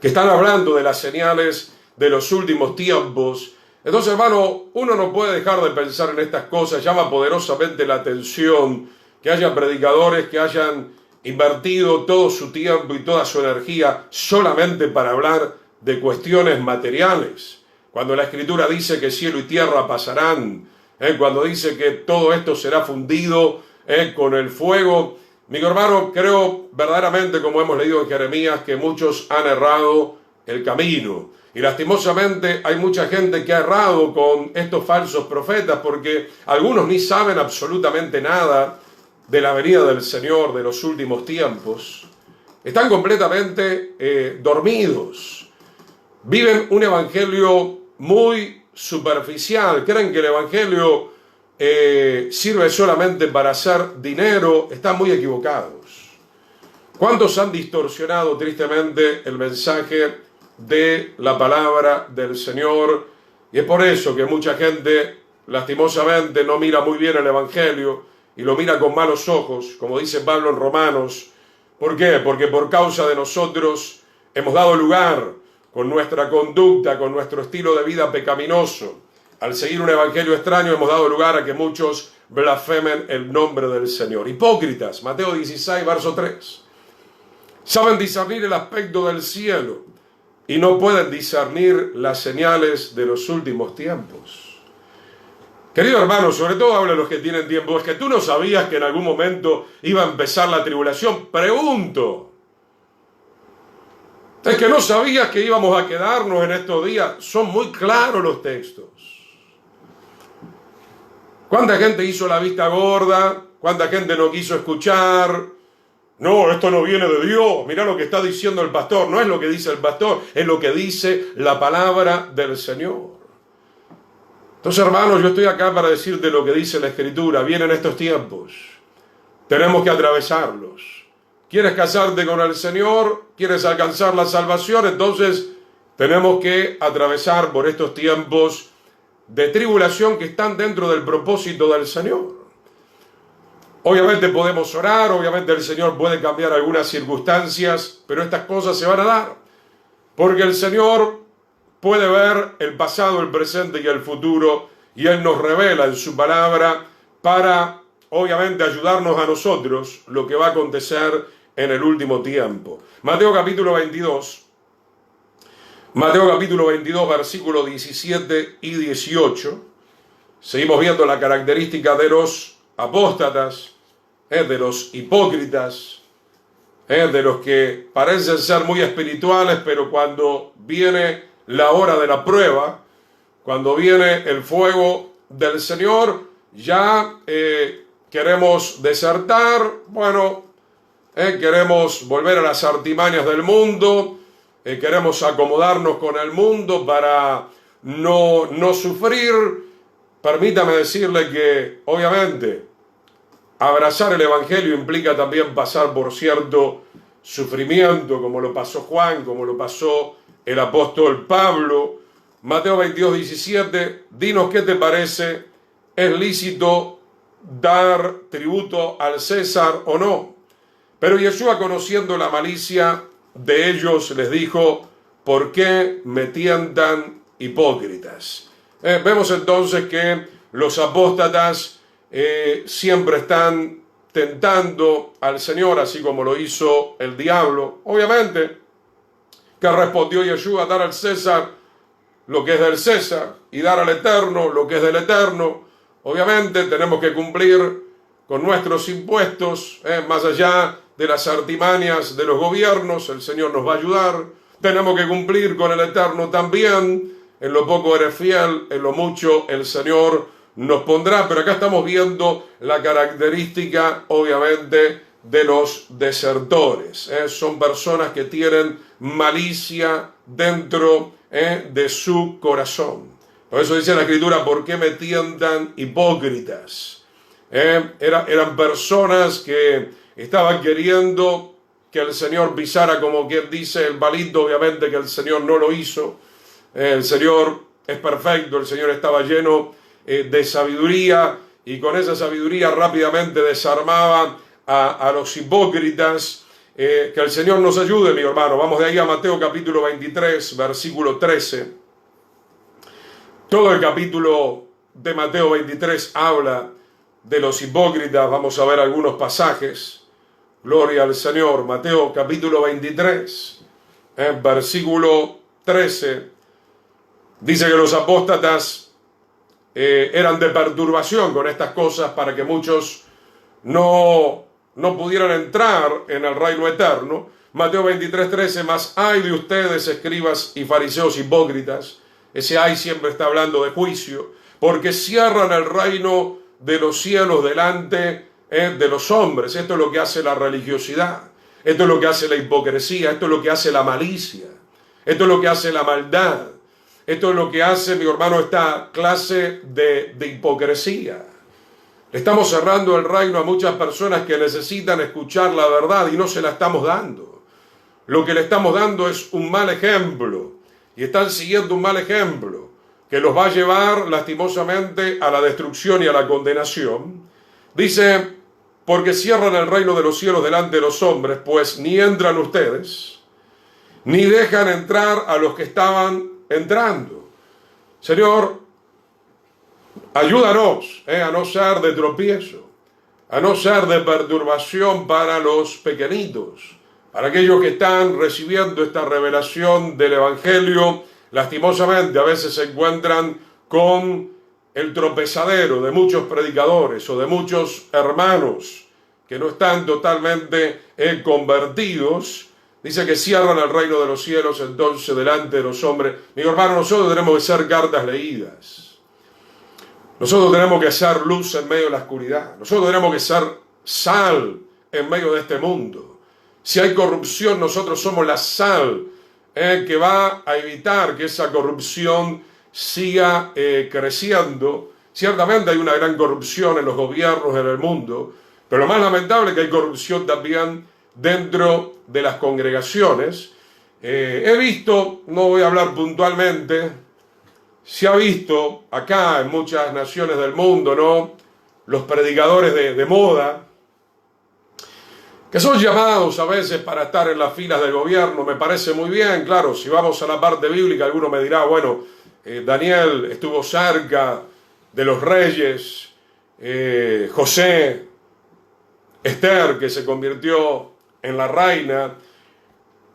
que están hablando de las señales de los últimos tiempos. Entonces, hermano, uno no puede dejar de pensar en estas cosas. Llama poderosamente la atención que haya predicadores que hayan invertido todo su tiempo y toda su energía solamente para hablar de cuestiones materiales. Cuando la Escritura dice que cielo y tierra pasarán, cuando dice que todo esto será fundido con el fuego. Mi hermano, creo verdaderamente, como hemos leído en Jeremías, que muchos han errado el camino. Y lastimosamente hay mucha gente que ha errado con estos falsos profetas porque algunos ni saben absolutamente nada de la venida del Señor de los últimos tiempos. Están completamente dormidos. Viven un evangelio muy superficial. Creen que el evangelio sirve solamente para hacer dinero. Están muy equivocados. ¿Cuántos han distorsionado tristemente el mensaje de la palabra del Señor? Y es por eso que mucha gente lastimosamente no mira muy bien el evangelio y lo mira con malos ojos, como dice Pablo en Romanos. ¿Por qué? Porque por causa de nosotros hemos dado lugar con nuestra conducta, con nuestro estilo de vida pecaminoso. Al seguir un evangelio extraño hemos dado lugar a que muchos blasfemen el nombre del Señor. Hipócritas, Mateo 16, verso 3. Saben discernir el aspecto del cielo y no pueden discernir las señales de los últimos tiempos. Querido hermano, sobre todo habla los que tienen tiempo. Es que tú no sabías que en algún momento iba a empezar la tribulación. Pregunto. Es que no sabías que íbamos a quedarnos en estos días. Son muy claros los textos. ¿Cuánta gente hizo la vista gorda? ¿Cuánta gente no quiso escuchar? No, esto no viene de Dios. Mirá lo que está diciendo el pastor. No es lo que dice el pastor, es lo que dice la palabra del Señor. Entonces, hermanos, yo estoy acá para decirte lo que dice la Escritura. Vienen estos tiempos. Tenemos que atravesarlos. ¿Quieres casarte con el Señor? ¿Quieres alcanzar la salvación? Entonces, tenemos que atravesar por estos tiempos de tribulación que están dentro del propósito del Señor. Obviamente podemos orar, obviamente el Señor puede cambiar algunas circunstancias, pero estas cosas se van a dar. porque el Señor puede ver el pasado, el presente y el futuro, y Él nos revela en su palabra para, obviamente, ayudarnos a nosotros lo que va a acontecer en el último tiempo. Mateo capítulo 22, versículos 17 y 18. Seguimos viendo la característica de los apóstatas, de los hipócritas, de los que parecen ser muy espirituales, pero cuando viene la hora de la prueba, cuando viene el fuego del Señor, ya queremos desertar, queremos volver a las artimañas del mundo, queremos acomodarnos con el mundo para no sufrir. Permítame decirle que, obviamente, abrazar el Evangelio implica también pasar por cierto sufrimiento, como lo pasó Juan, como lo pasó el apóstol Pablo. Mateo 22, 17, dinos qué te parece, ¿es lícito dar tributo al César o no? Pero Yeshua, conociendo la malicia de ellos, les dijo, ¿por qué me tientan hipócritas? Vemos entonces que los apóstatas siempre están tentando al Señor, así como lo hizo el diablo. Obviamente, que respondió Yeshua, dar al César lo que es del César y dar al Eterno lo que es del Eterno. Obviamente tenemos que cumplir con nuestros impuestos, más allá de las artimañas de los gobiernos, el Señor nos va a ayudar. Tenemos que cumplir con el Eterno también. En lo poco eres fiel, en lo mucho el Señor nos pondrá. Pero acá estamos viendo la característica, obviamente, de los desertores. Son personas que tienen malicia dentro de su corazón. Por eso dice la Escritura, ¿por qué me tientan hipócritas? Eran personas que estaban queriendo que el Señor pisara, como quien dice, el palito. Obviamente que el Señor no lo hizo. El Señor es perfecto, el Señor estaba lleno de sabiduría, y con esa sabiduría rápidamente desarmaba a los hipócritas. Que el Señor nos ayude, mi hermano. Vamos de ahí a Mateo capítulo 23, versículo 13. Todo el capítulo de Mateo 23 habla de los hipócritas. Vamos a ver algunos pasajes. Gloria al Señor. Mateo capítulo 23, versículo 13. Dice que los apóstatas eran de perturbación con estas cosas para que muchos no pudieran entrar en el reino eterno. Mateo 23, 13, más ay de ustedes, escribas y fariseos hipócritas. Ese ay siempre está hablando de juicio, porque cierran el reino de los cielos delante de los hombres. Esto es lo que hace la religiosidad, esto es lo que hace la hipocresía, esto es lo que hace la malicia, esto es lo que hace la maldad. Esto es lo que hace, mi hermano, esta clase de hipocresía. Le estamos cerrando el reino a muchas personas que necesitan escuchar la verdad y no se la estamos dando. Lo que le estamos dando es un mal ejemplo, y están siguiendo un mal ejemplo que los va a llevar lastimosamente a la destrucción y a la condenación. Dice, porque cierran el reino de los cielos delante de los hombres, pues ni entran ustedes, ni dejan entrar a los que estaban entrando. Señor, ayúdanos a no ser de tropiezo, a no ser de perturbación para los pequeñitos, para aquellos que están recibiendo esta revelación del Evangelio. Lastimosamente a veces se encuentran con el tropezadero de muchos predicadores o de muchos hermanos que no están totalmente convertidos. Dice que cierran el reino de los cielos entonces delante de los hombres. Mi hermano, nosotros tenemos que ser cartas leídas. Nosotros tenemos que ser luz en medio de la oscuridad. Nosotros tenemos que ser sal en medio de este mundo. Si hay corrupción, nosotros somos la sal que va a evitar que esa corrupción siga creciendo. Ciertamente hay una gran corrupción en los gobiernos en el mundo, pero lo más lamentable es que hay corrupción también dentro de las congregaciones. He visto, no voy a hablar puntualmente, se ha visto acá en muchas naciones del mundo, ¿no?, los predicadores de moda, que son llamados a veces para estar en las filas del gobierno. Me parece muy bien, claro, si vamos a la parte bíblica, alguno me dirá, bueno, Daniel estuvo cerca de los reyes, José, Esther, que se convirtió en la reina.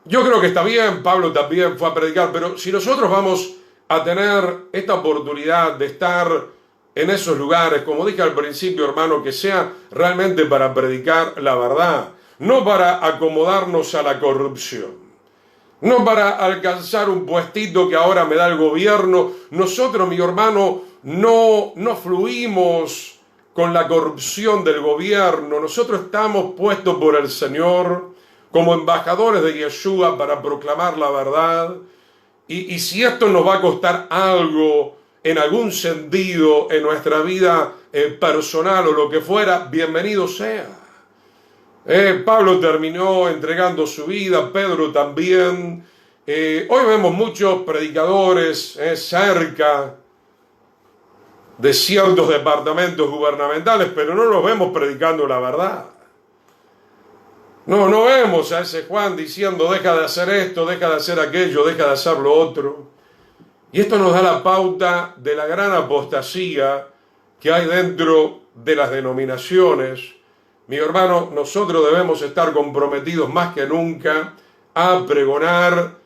Yo creo que está bien, Pablo también fue a predicar, pero si nosotros vamos a tener esta oportunidad de estar en esos lugares, como dije al principio, hermano, que sea realmente para predicar la verdad, no para acomodarnos a la corrupción, no para alcanzar un puestito que ahora me da el gobierno. Nosotros, mi hermano, no fluimos con la corrupción del gobierno. Nosotros estamos puestos por el Señor como embajadores de Yeshua para proclamar la verdad. Y si esto nos va a costar algo en algún sentido en nuestra vida personal o lo que fuera, bienvenido sea. Pablo terminó entregando su vida, Pedro también. Hoy vemos muchos predicadores cerca de ciertos departamentos gubernamentales, pero no los vemos predicando la verdad. No vemos a ese Juan diciendo deja de hacer esto, deja de hacer aquello, deja de hacer lo otro. Y esto nos da la pauta de la gran apostasía que hay dentro de las denominaciones. Mi hermano, nosotros debemos estar comprometidos más que nunca a pregonar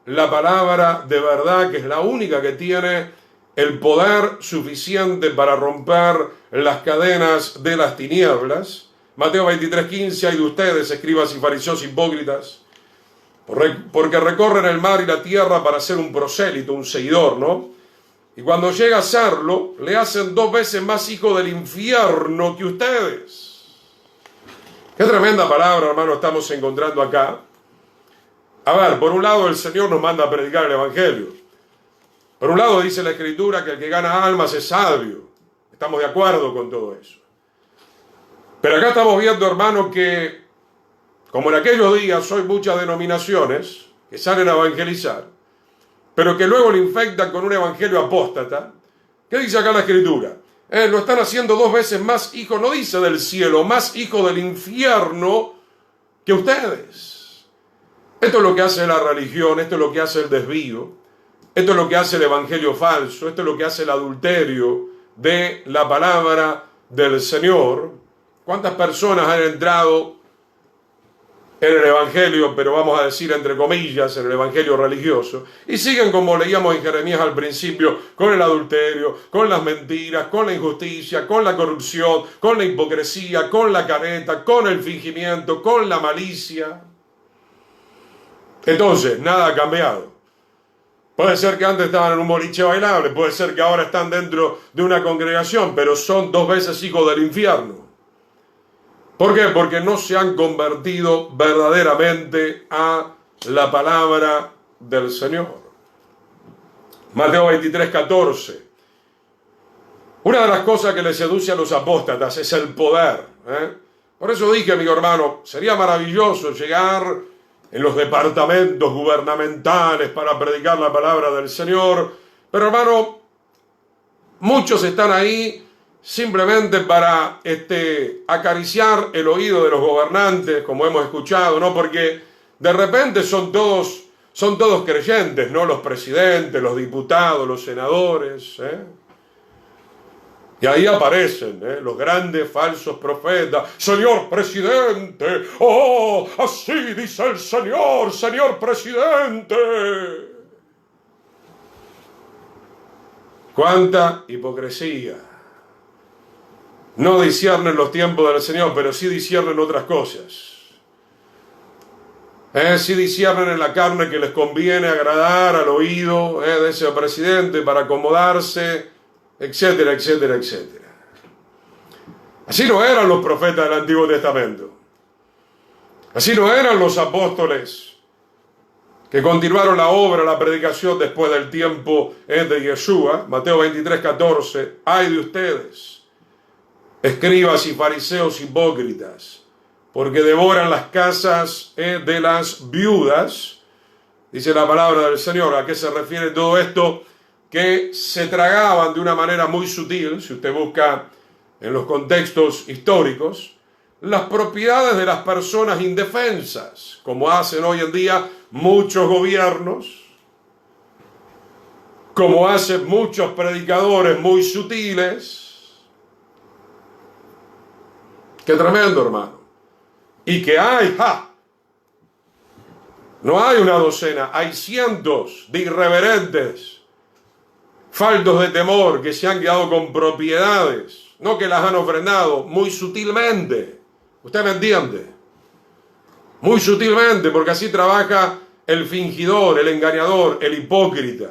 la palabra de verdad, que es la única que tiene el poder suficiente para romper las cadenas de las tinieblas. Mateo 23:15, hay de ustedes, escribas y fariseos hipócritas, porque recorren el mar y la tierra para ser un prosélito, un seguidor, ¿no? Y cuando llega a serlo, le hacen 2 veces más hijo del infierno que ustedes. Qué tremenda palabra, hermano, estamos encontrando acá. A ver, por un lado el Señor nos manda a predicar el Evangelio. Por un lado dice la Escritura que el que gana almas es sabio. Estamos de acuerdo con todo eso. Pero acá estamos viendo, hermano, que como en aquellos días hay muchas denominaciones que salen a evangelizar, pero que luego lo infectan con un evangelio apóstata. ¿Qué dice acá la Escritura? Lo están haciendo 2 veces más hijo, no dice del cielo, más hijo del infierno que ustedes. Esto es lo que hace la religión, esto es lo que hace el desvío, esto es lo que hace el evangelio falso, esto es lo que hace el adulterio de la palabra del Señor. ¿Cuántas personas han entrado en el evangelio, pero vamos a decir entre comillas, en el evangelio religioso, y siguen, como leíamos en Jeremías al principio, con el adulterio, con las mentiras, con la injusticia, con la corrupción, con la hipocresía, con la careta, con el fingimiento, con la malicia? Entonces, nada ha cambiado. Puede ser que antes estaban en un boliche bailable, puede ser que ahora están dentro de una congregación, pero son 2 veces hijos del infierno. ¿Por qué? Porque no se han convertido verdaderamente a la palabra del Señor. Mateo 23:14. Una de las cosas que le seduce a los apóstatas es el poder. Por eso dije, amigo hermano, sería maravilloso llegar en los departamentos gubernamentales para predicar la palabra del Señor. Pero hermano, muchos están ahí simplemente para acariciar el oído de los gobernantes, como hemos escuchado, ¿no? Porque de repente son todos creyentes, ¿no? Los presidentes, los diputados, los senadores, Y ahí aparecen los grandes falsos profetas. Señor presidente, oh, así dice el Señor, señor presidente. ¡Cuánta hipocresía! No disciernen los tiempos del Señor, pero sí disciernen otras cosas. Sí disciernen en la carne que les conviene agradar al oído de ese presidente para acomodarse, etcétera, etcétera, etcétera. Así no eran los profetas del Antiguo Testamento. Así no eran los apóstoles que continuaron la obra, la predicación después del tiempo de Yeshua. Mateo 23:14. Ay de ustedes, escribas y fariseos hipócritas, porque devoran las casas de las viudas. Dice la palabra del Señor. ¿A qué se refiere todo esto? Que se tragaban de una manera muy sutil, si usted busca en los contextos históricos, las propiedades de las personas indefensas, como hacen hoy en día muchos gobiernos, como hacen muchos predicadores muy sutiles. Qué tremendo, hermano. Y que hay, no hay una docena, hay cientos de irreverentes, faltos de temor, que se han quedado con propiedades, no que las han ofrendado, muy sutilmente. ¿Usted me entiende? Muy sutilmente, porque así trabaja el fingidor, el engañador, el hipócrita.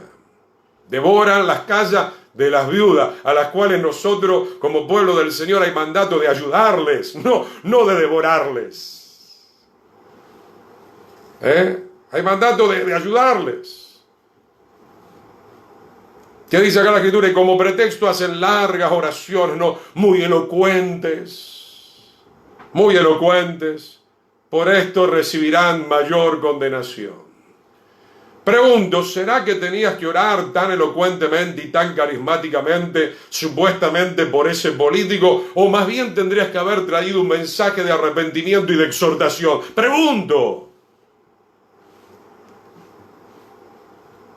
Devoran las casas de las viudas, a las cuales nosotros, como pueblo del Señor, hay mandato de ayudarles, no de devorarles. Hay mandato de ayudarles. ¿Qué dice acá la Escritura? Y como pretexto hacen largas oraciones, muy elocuentes. Muy elocuentes. Por esto recibirán mayor condenación. Pregunto, ¿será que tenías que orar tan elocuentemente y tan carismáticamente, supuestamente por ese político? ¿O más bien tendrías que haber traído un mensaje de arrepentimiento y de exhortación? Pregunto.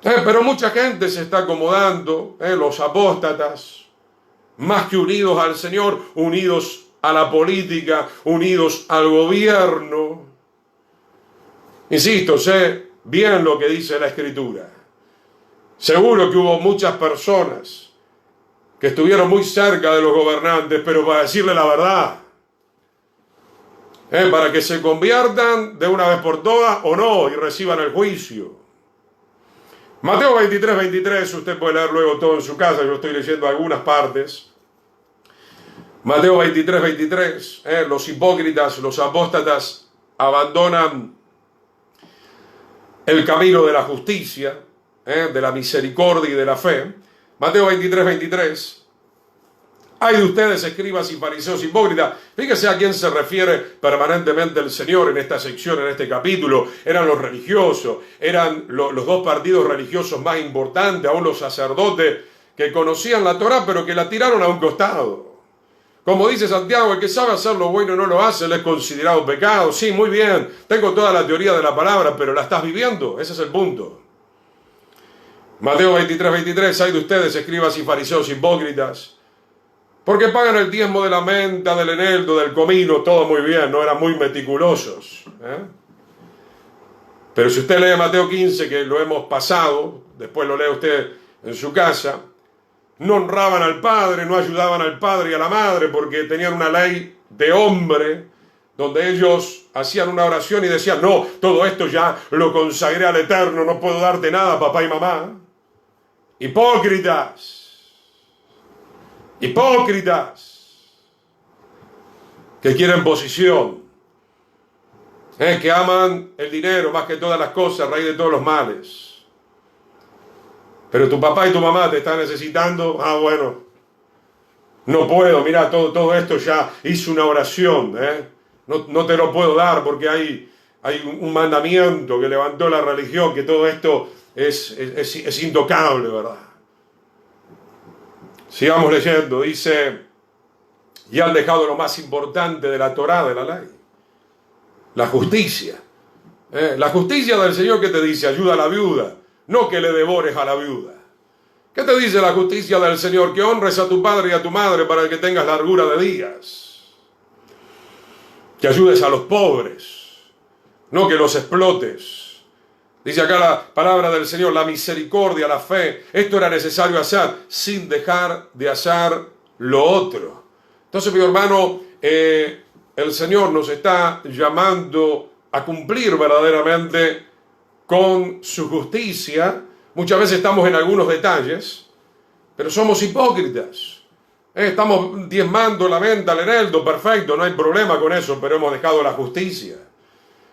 Pero mucha gente se está acomodando, los apóstatas, más que unidos al Señor, unidos a la política, unidos al gobierno. Insisto, sé bien lo que dice la Escritura. Seguro que hubo muchas personas que estuvieron muy cerca de los gobernantes, pero para decirle la verdad, para que se conviertan de una vez por todas o no y reciban el juicio. Mateo 23, 23, usted puede leer luego todo en su casa, yo estoy leyendo algunas partes. Mateo 23, 23, los hipócritas, los apóstatas abandonan el camino de la justicia, de la misericordia y de la fe. Mateo 23, 23. Ay de ustedes, escribas y fariseos hipócritas. Fíjese a quién se refiere permanentemente el Señor en esta sección, en este capítulo. Eran los religiosos, eran los dos partidos religiosos más importantes, aún los sacerdotes que conocían la Torá, pero que la tiraron a un costado. Como dice Santiago, el que sabe hacer lo bueno y no lo hace, le es considerado pecado. Sí, muy bien, tengo toda la teoría de la palabra, pero ¿la estás viviendo? Ese es el punto. Mateo 23, 23, ay de ustedes, escribas y fariseos hipócritas, porque pagan el diezmo de la menta, del eneldo, del comino, todo muy bien, no eran muy meticulosos. Pero si usted lee Mateo 15, que lo hemos pasado, después lo lee usted en su casa, no honraban al padre, no ayudaban al padre y a la madre, porque tenían una ley de hombre, donde ellos hacían una oración y decían, no, todo esto ya lo consagré al Eterno, no puedo darte nada, papá y mamá. Hipócritas. Hipócritas, que quieren posición, que aman el dinero más que todas las cosas, raíz de todos los males. Pero tu papá y tu mamá te están necesitando, bueno, no puedo, mira, todo esto ya hice una oración, no te lo puedo dar porque hay un mandamiento que levantó la religión, que todo esto es intocable, ¿verdad? Sigamos leyendo, dice, y han dejado lo más importante de la Torá, de la ley, la justicia. La justicia del Señor que te dice, ayuda a la viuda, no que le devores a la viuda. ¿Qué te dice la justicia del Señor? Que honres a tu padre y a tu madre para que tengas largura de días. Que ayudes a los pobres, no que los explotes. Dice acá la palabra del Señor, la misericordia, la fe. Esto era necesario hacer sin dejar de hacer lo otro. Entonces, mi hermano, el Señor nos está llamando a cumplir verdaderamente con su justicia. Muchas veces estamos en algunos detalles, pero somos hipócritas. Estamos diezmando la venta, el eneldo, perfecto, no hay problema con eso, pero hemos dejado la justicia.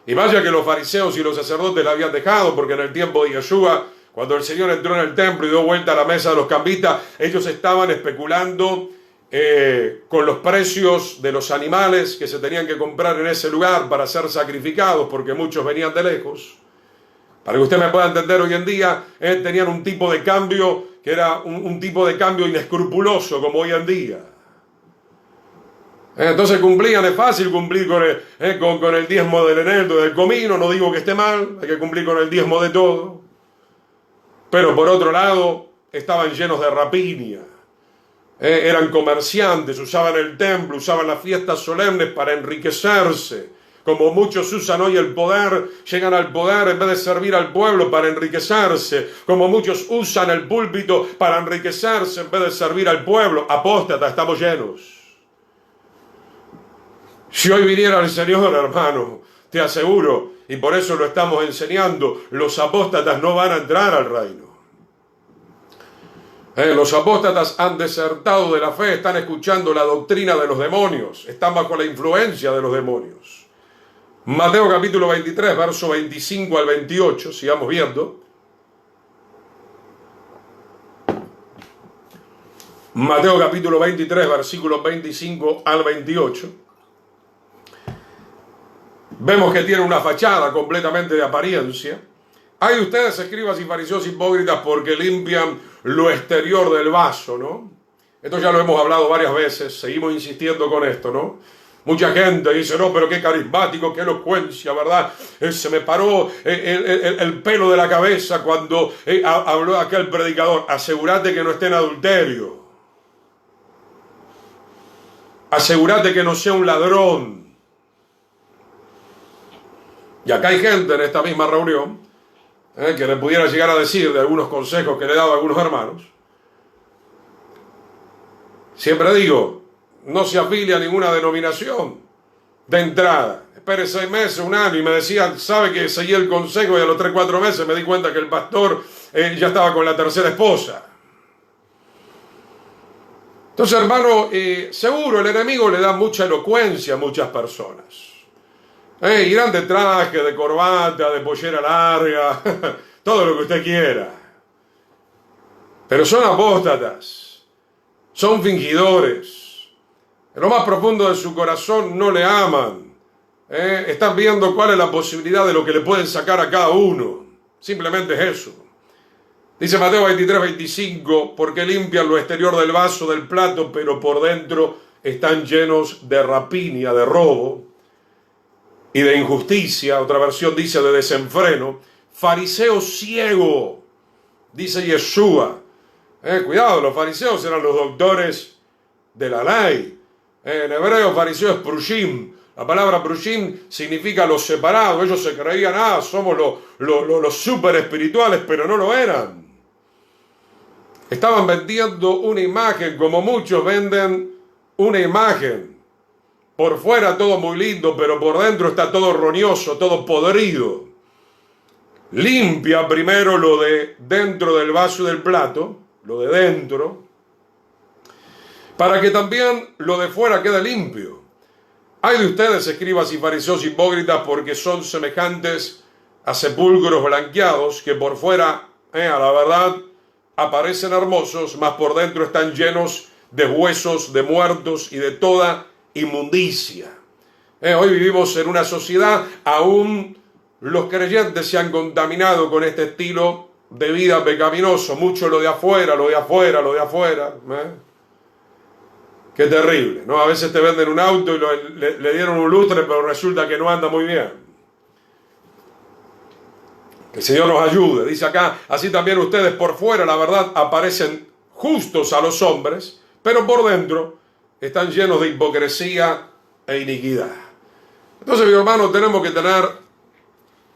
Y vaya que los fariseos y los sacerdotes la habían dejado, porque en el tiempo de Yeshua, cuando el Señor entró en el templo y dio vuelta a la mesa de los cambistas, ellos estaban especulando con los precios de los animales que se tenían que comprar en ese lugar para ser sacrificados, porque muchos venían de lejos. Para que usted me pueda entender, hoy en día tenían un tipo de cambio que era un tipo de cambio inescrupuloso, como hoy en día. Entonces cumplían, es fácil cumplir con el diezmo del eneldo, del comino, no digo que esté mal, hay que cumplir con el diezmo de todo. Pero por otro lado, estaban llenos de rapiña. Eran comerciantes, usaban el templo, usaban las fiestas solemnes para enriquecerse. Como muchos usan hoy el poder, llegan al poder en vez de servir al pueblo para enriquecerse. Como muchos usan el púlpito para enriquecerse en vez de servir al pueblo. Apóstatas, estamos llenos. Si hoy viniera el Señor, hermano, te aseguro, y por eso lo estamos enseñando, los apóstatas no van a entrar al reino. Los apóstatas han desertado de la fe, están escuchando la doctrina de los demonios, están bajo la influencia de los demonios. Mateo capítulo 23, verso 25 al 28, sigamos viendo. Mateo capítulo 23, versículos 25 al 28. Vemos que tiene una fachada completamente de apariencia. Hay de ustedes, escribas y fariseos hipócritas, porque limpian lo exterior del vaso, ¿no? Esto ya lo hemos hablado varias veces, seguimos insistiendo con esto, ¿no? Mucha gente dice, no, pero qué carismático, qué elocuencia, ¿verdad? Se me paró el pelo de la cabeza cuando habló aquel predicador. Asegúrate que no esté en adulterio. Asegúrate que no sea un ladrón. Y acá hay gente en esta misma reunión que le pudiera llegar a decir de algunos consejos que le he dado a algunos hermanos. Siempre digo, no se afilia a ninguna denominación de entrada. Espere 6 meses, 1 año, y me decían, sabe que seguí el consejo, y a los 3, 4 meses me di cuenta que el pastor ya estaba con la tercera esposa. Entonces, hermano, seguro el enemigo le da mucha elocuencia a muchas personas. Irán de traje, de corbata, de pollera larga, todo lo que usted quiera. Pero son apóstatas, son fingidores. En lo más profundo de su corazón no le aman. Están viendo cuál es la posibilidad de lo que le pueden sacar a cada uno. Simplemente es eso. Dice Mateo 23, 25, porque limpian lo exterior del vaso, del plato, pero por dentro están llenos de rapiña, de robo y de injusticia. Otra versión dice de desenfreno. Fariseo ciego, dice Yeshua. Cuidado, los fariseos eran los doctores de la ley. En hebreo, fariseo es prushim. La palabra prushim significa los separados. Ellos se creían, somos los super espirituales, pero no lo eran. Estaban vendiendo una imagen, como muchos venden una imagen. Por fuera todo muy lindo, pero por dentro está todo roñoso, todo podrido. Limpia primero lo de dentro del vaso y del plato, lo de dentro, para que también lo de fuera quede limpio. Hay de ustedes, escribas y fariseos hipócritas, porque son semejantes a sepulcros blanqueados, que por fuera, a la verdad, aparecen hermosos, mas por dentro están llenos de huesos, de muertos y de toda inmundicia. Hoy vivimos en una sociedad, aún los creyentes se han contaminado con este estilo de vida pecaminoso. Mucho lo de afuera, lo de afuera, lo de afuera. Qué terrible, ¿no? A veces te venden un auto y le dieron un lustre, pero resulta que no anda muy bien. Que el Señor nos ayude. Dice acá, así también ustedes por fuera, la verdad, aparecen justos a los hombres, pero por dentro están llenos de hipocresía e iniquidad. Entonces, mi hermano, tenemos que tener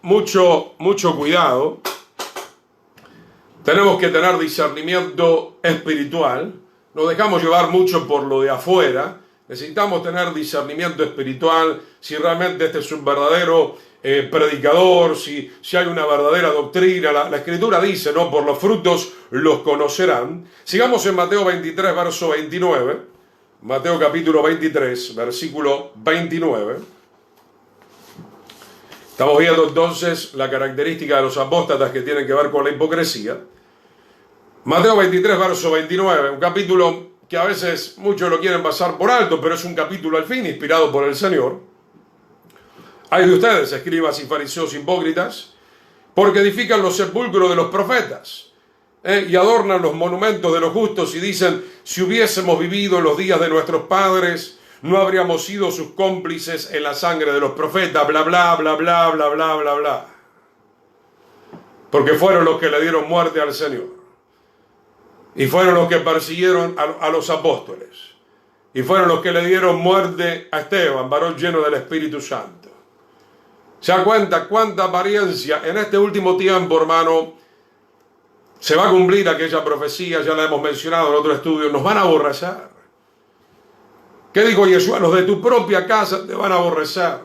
mucho cuidado. Tenemos que tener discernimiento espiritual. Nos dejamos llevar mucho por lo de afuera. Necesitamos tener discernimiento espiritual. Si realmente este es un verdadero predicador, si hay una verdadera doctrina. La Escritura dice, ¿no? Por los frutos los conocerán. Sigamos en Mateo 23, verso 29. Mateo capítulo 23, versículo 29. Estamos viendo entonces la característica de los apóstatas que tienen que ver con la hipocresía. Mateo 23, verso 29, un capítulo que a veces muchos lo quieren pasar por alto, pero es un capítulo al fin inspirado por el Señor. Hay de ustedes, escribas y fariseos hipócritas, porque edifican los sepulcros de los profetas y adornan los monumentos de los justos y dicen, si hubiésemos vivido en los días de nuestros padres, no habríamos sido sus cómplices en la sangre de los profetas, bla, bla, bla, bla, bla, bla, bla, bla. Porque fueron los que le dieron muerte al Señor. Y fueron los que persiguieron a los apóstoles. Y fueron los que le dieron muerte a Esteban, varón lleno del Espíritu Santo. ¿Se da cuenta cuánta apariencia? En este último tiempo, hermano, se va a cumplir aquella profecía, ya la hemos mencionado en otro estudio, nos van a aborrecer. ¿Qué dijo Yeshua? Los de tu propia casa te van a aborrecer.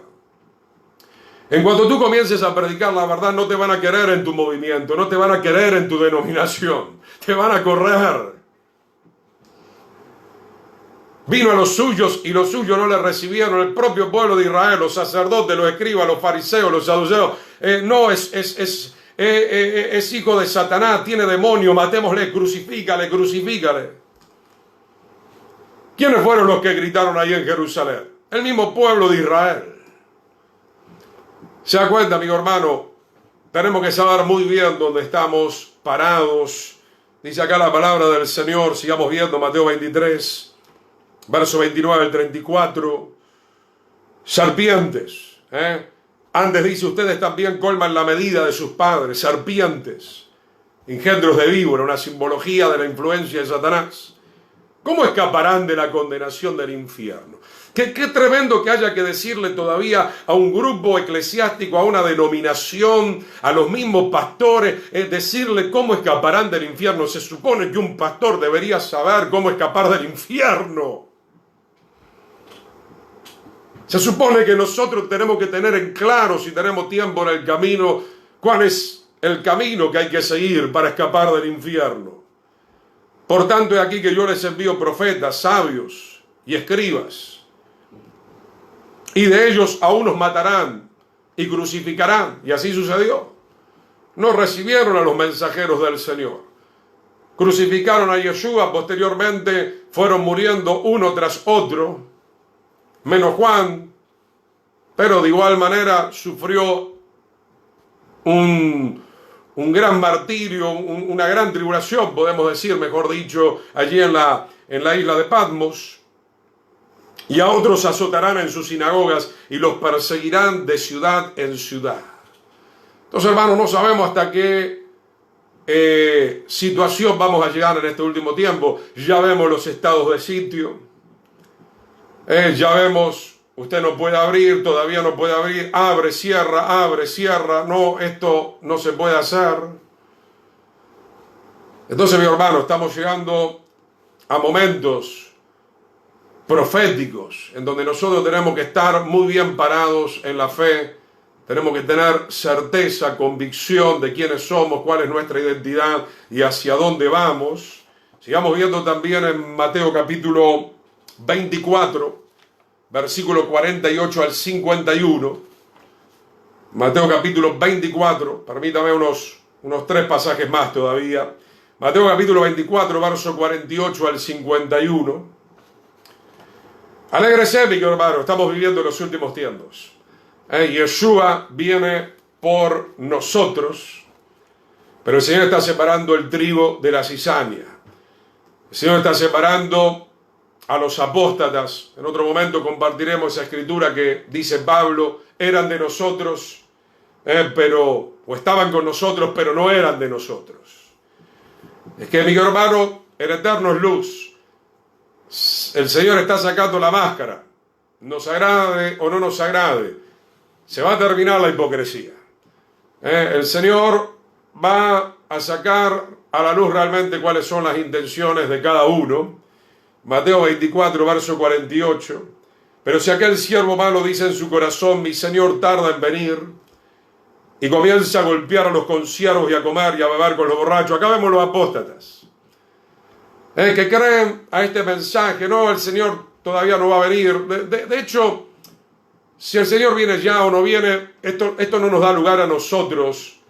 En cuanto tú comiences a predicar la verdad, no te van a querer en tu movimiento, no te van a querer en tu denominación, te van a correr. Vino a los suyos y los suyos no le recibieron. El propio pueblo de Israel, los sacerdotes, los escribas, los fariseos, los saduceos. No, es hijo de Satanás, tiene demonio, matémosle, crucifícale, crucifícale. ¿Quiénes fueron los que gritaron ahí en Jerusalén? El mismo pueblo de Israel. ¿Se da cuenta, amigo hermano? Tenemos que saber muy bien dónde estamos parados. Dice acá la palabra del Señor, sigamos viendo Mateo 23. Verso 29 al 34, serpientes. Antes dice, ustedes también colman la medida de sus padres, serpientes, engendros de víbora, una simbología de la influencia de Satanás. ¿Cómo escaparán de la condenación del infierno? Qué tremendo que haya que decirle todavía a un grupo eclesiástico, a una denominación, a los mismos pastores, decirle cómo escaparán del infierno. Se supone que un pastor debería saber cómo escapar del infierno. Se supone que nosotros tenemos que tener en claro, si tenemos tiempo en el camino, cuál es el camino que hay que seguir para escapar del infierno. Por tanto, es aquí que yo les envío profetas, sabios y escribas. Y de ellos a unos matarán y crucificarán. Y así sucedió. No recibieron a los mensajeros del Señor. Crucificaron a Yeshua, posteriormente fueron muriendo uno tras otro, menos Juan, pero de igual manera sufrió un gran martirio, una gran tribulación, podemos decir, mejor dicho, allí en la isla de Patmos. Y a otros azotarán en sus sinagogas y los perseguirán de ciudad en ciudad. Entonces, hermanos, no sabemos hasta qué situación vamos a llegar en este último tiempo. Ya vemos los estados de sitio. Ya vemos, usted no puede abrir, todavía no puede abrir, abre, cierra, no, esto no se puede hacer. Entonces, mi hermano, estamos llegando a momentos proféticos en donde nosotros tenemos que estar muy bien parados en la fe, tenemos que tener certeza, convicción de quiénes somos, cuál es nuestra identidad y hacia dónde vamos. Sigamos viendo también en Mateo capítulo 24, versículo 48 al 51. Mateo capítulo 24, permítame unos 3 pasajes más todavía. Mateo capítulo 24, verso 48 al 51. Alégrese, mi hermano, estamos viviendo en los últimos tiempos. Yeshua viene por nosotros, pero el Señor está separando el trigo de la cizaña. El Señor está separando a los apóstatas. En otro momento compartiremos esa escritura que dice Pablo, eran de nosotros, o estaban con nosotros, pero no eran de nosotros. Es que, mi hermano, el eterno es luz. El Señor está sacando la máscara. Nos agrade o no nos agrade, se va a terminar la hipocresía. El Señor va a sacar a la luz realmente cuáles son las intenciones de cada uno. Mateo 24, verso 48. Pero si aquel siervo malo dice en su corazón, mi Señor tarda en venir, y comienza a golpear a los consiervos y a comer y a beber con los borrachos. Acá vemos los apóstatas. Que creen a este mensaje, no, el Señor todavía no va a venir. De hecho, si el Señor viene ya o no viene, esto no nos da lugar a nosotros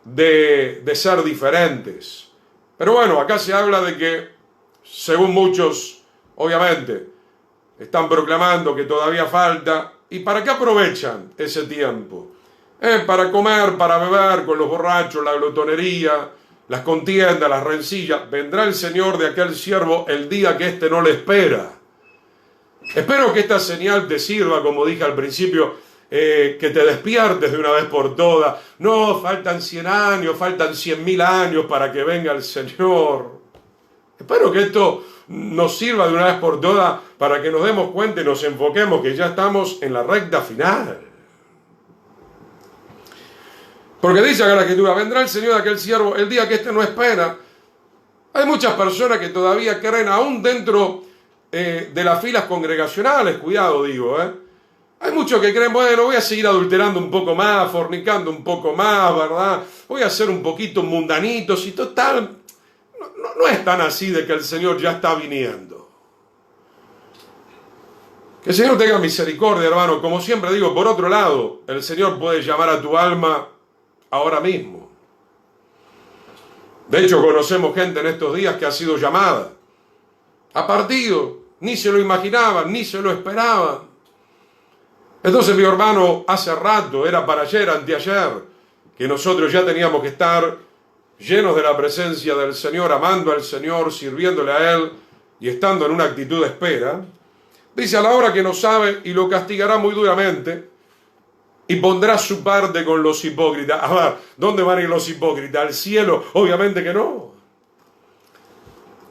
de ser diferentes. Pero bueno, acá se habla de que, según muchos, obviamente, están proclamando que todavía falta. ¿Y para qué aprovechan ese tiempo? Para comer, para beber con los borrachos, la glotonería, las contiendas, las rencillas. Vendrá el Señor de aquel siervo el día que éste no le espera. Espero que esta señal te sirva, como dije al principio, que te despiertes de una vez por todas. No, faltan 100 años, faltan 100.000 años para que venga el Señor. Espero que esto nos sirva de una vez por todas para que nos demos cuenta y nos enfoquemos que ya estamos en la recta final. Porque dice acá la Escritura, vendrá el Señor de aquel siervo el día que éste no espera. Hay muchas personas que todavía creen, aún dentro de las filas congregacionales, cuidado digo, hay muchos que creen, bueno, voy a seguir adulterando un poco más, fornicando un poco más, ¿verdad? Voy a ser un poquito mundanito, si total, no es tan así de que el Señor ya está viniendo. Que el Señor tenga misericordia, hermano. Como siempre digo, por otro lado, el Señor puede llamar a tu alma ahora mismo. De hecho, conocemos gente en estos días que ha sido llamada, ha partido, ni se lo imaginaban, ni se lo esperaban. Entonces, mi hermano, hace rato, era para ayer, anteayer, que nosotros ya teníamos que estar llenos de la presencia del Señor, amando al Señor, sirviéndole a Él y estando en una actitud de espera. Dice, a la hora que no sabe, y lo castigará muy duramente, y pondrá su parte con los hipócritas. A ver, ¿dónde van a ir los hipócritas? ¿Al cielo? Obviamente que no.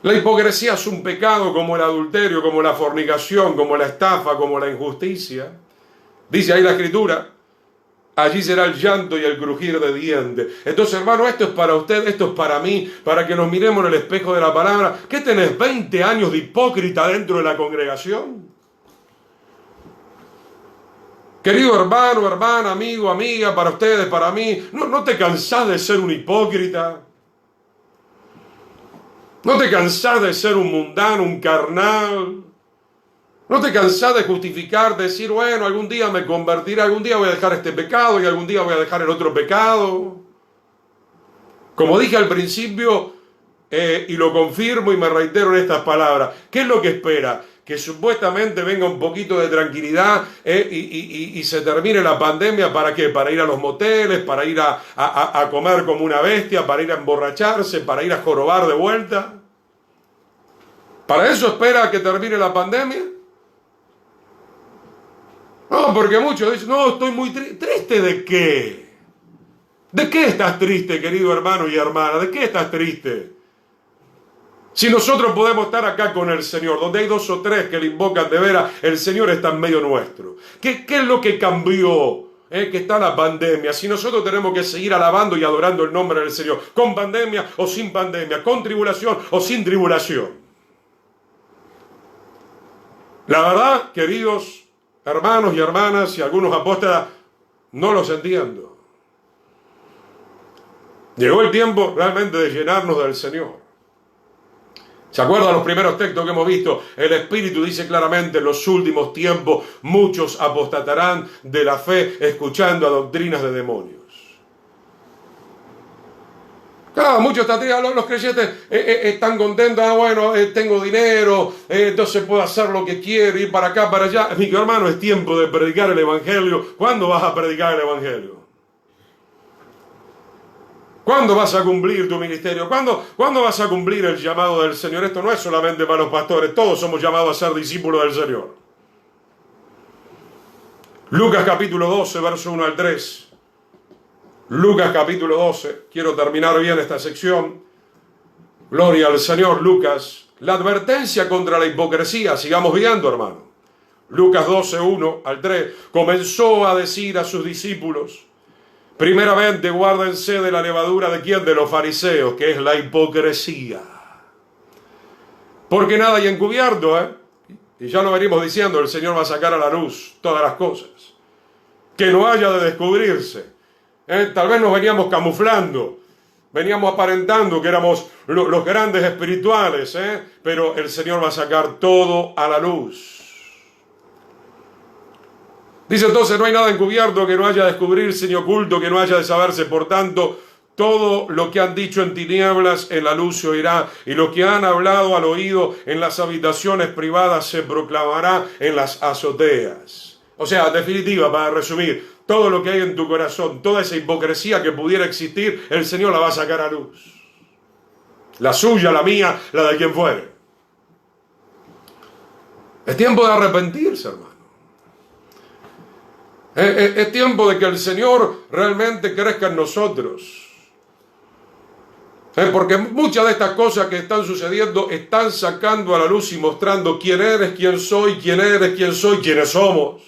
La hipocresía es un pecado como el adulterio, como la fornicación, como la estafa, como la injusticia. Dice ahí la Escritura, allí será el llanto y el crujir de dientes. Entonces, hermano, esto es para usted, esto es para mí, para que nos miremos en el espejo de la palabra. ¿Qué tenés, 20 años de hipócrita dentro de la congregación? Querido hermano, hermana, amigo, amiga, para ustedes, para mí, ¿no te cansás de ser un hipócrita? ¿No te cansás de ser un mundano, un carnal? ¿No te cansás de justificar, de decir, bueno, algún día me convertiré, algún día voy a dejar este pecado y algún día voy a dejar el otro pecado? Como dije al principio, y lo confirmo y me reitero en estas palabras, ¿qué es lo que espera? Que supuestamente venga un poquito de tranquilidad y se termine la pandemia. ¿Para qué? Para ir a los moteles, para ir a comer como una bestia, para ir a emborracharse, para ir a jorobar de vuelta. ¿Para eso espera que termine la pandemia? No, porque muchos dicen, no, estoy muy triste. ¿Triste de qué? ¿De qué estás triste, querido hermano y hermana? ¿De qué estás triste? Si nosotros podemos estar acá con el Señor, donde hay 2 o 3 que le invocan de veras, el Señor está en medio nuestro. ¿Qué es lo que cambió? Que está la pandemia. Si nosotros tenemos que seguir alabando y adorando el nombre del Señor, con pandemia o sin pandemia, con tribulación o sin tribulación. La verdad, queridos hermanos y hermanas y algunos apóstoles, no los entiendo. Llegó el tiempo realmente de llenarnos del Señor. ¿Se acuerdan los primeros textos que hemos visto? El Espíritu dice claramente, en los últimos tiempos muchos apostatarán de la fe escuchando a doctrinas de demonios. Claro, muchos los creyentes están contentos, bueno, tengo dinero, entonces puedo hacer lo que quiero, ir para acá, para allá. Mi hermano, es tiempo de predicar el Evangelio. ¿Cuándo vas a predicar el Evangelio? ¿Cuándo vas a cumplir tu ministerio? ¿Cuándo vas a cumplir el llamado del Señor? Esto no es solamente para los pastores, todos somos llamados a ser discípulos del Señor. Lucas capítulo 12, verso 1 al 3. Lucas capítulo 12, quiero terminar bien esta sección. Gloria al Señor. Lucas, la advertencia contra la hipocresía, sigamos viendo, hermano. Lucas 12, 1 al 3, comenzó a decir a sus discípulos, primeramente, guárdense de la levadura de ¿quién? De los fariseos, que es la hipocresía. Porque nada hay encubierto, y ya lo venimos diciendo, el Señor va a sacar a la luz todas las cosas. Que no haya de descubrirse. Tal vez nos veníamos camuflando, veníamos aparentando que éramos los grandes espirituales, pero el Señor va a sacar todo a la luz. Dice entonces, no hay nada encubierto que no haya de descubrirse, ni oculto que no haya de saberse. Por tanto, todo lo que han dicho en tinieblas, en la luz se oirá, y lo que han hablado al oído en las habitaciones privadas se proclamará en las azoteas. O sea, en definitiva, para resumir, todo lo que hay en tu corazón, toda esa hipocresía que pudiera existir, el Señor la va a sacar a luz. La suya, la mía, la de quien fuere. Es tiempo de arrepentirse, hermano. Es tiempo de que el Señor realmente crezca en nosotros. Porque muchas de estas cosas que están sucediendo están sacando a la luz y mostrando quién eres, quién soy, quién eres, quién soy, quiénes somos.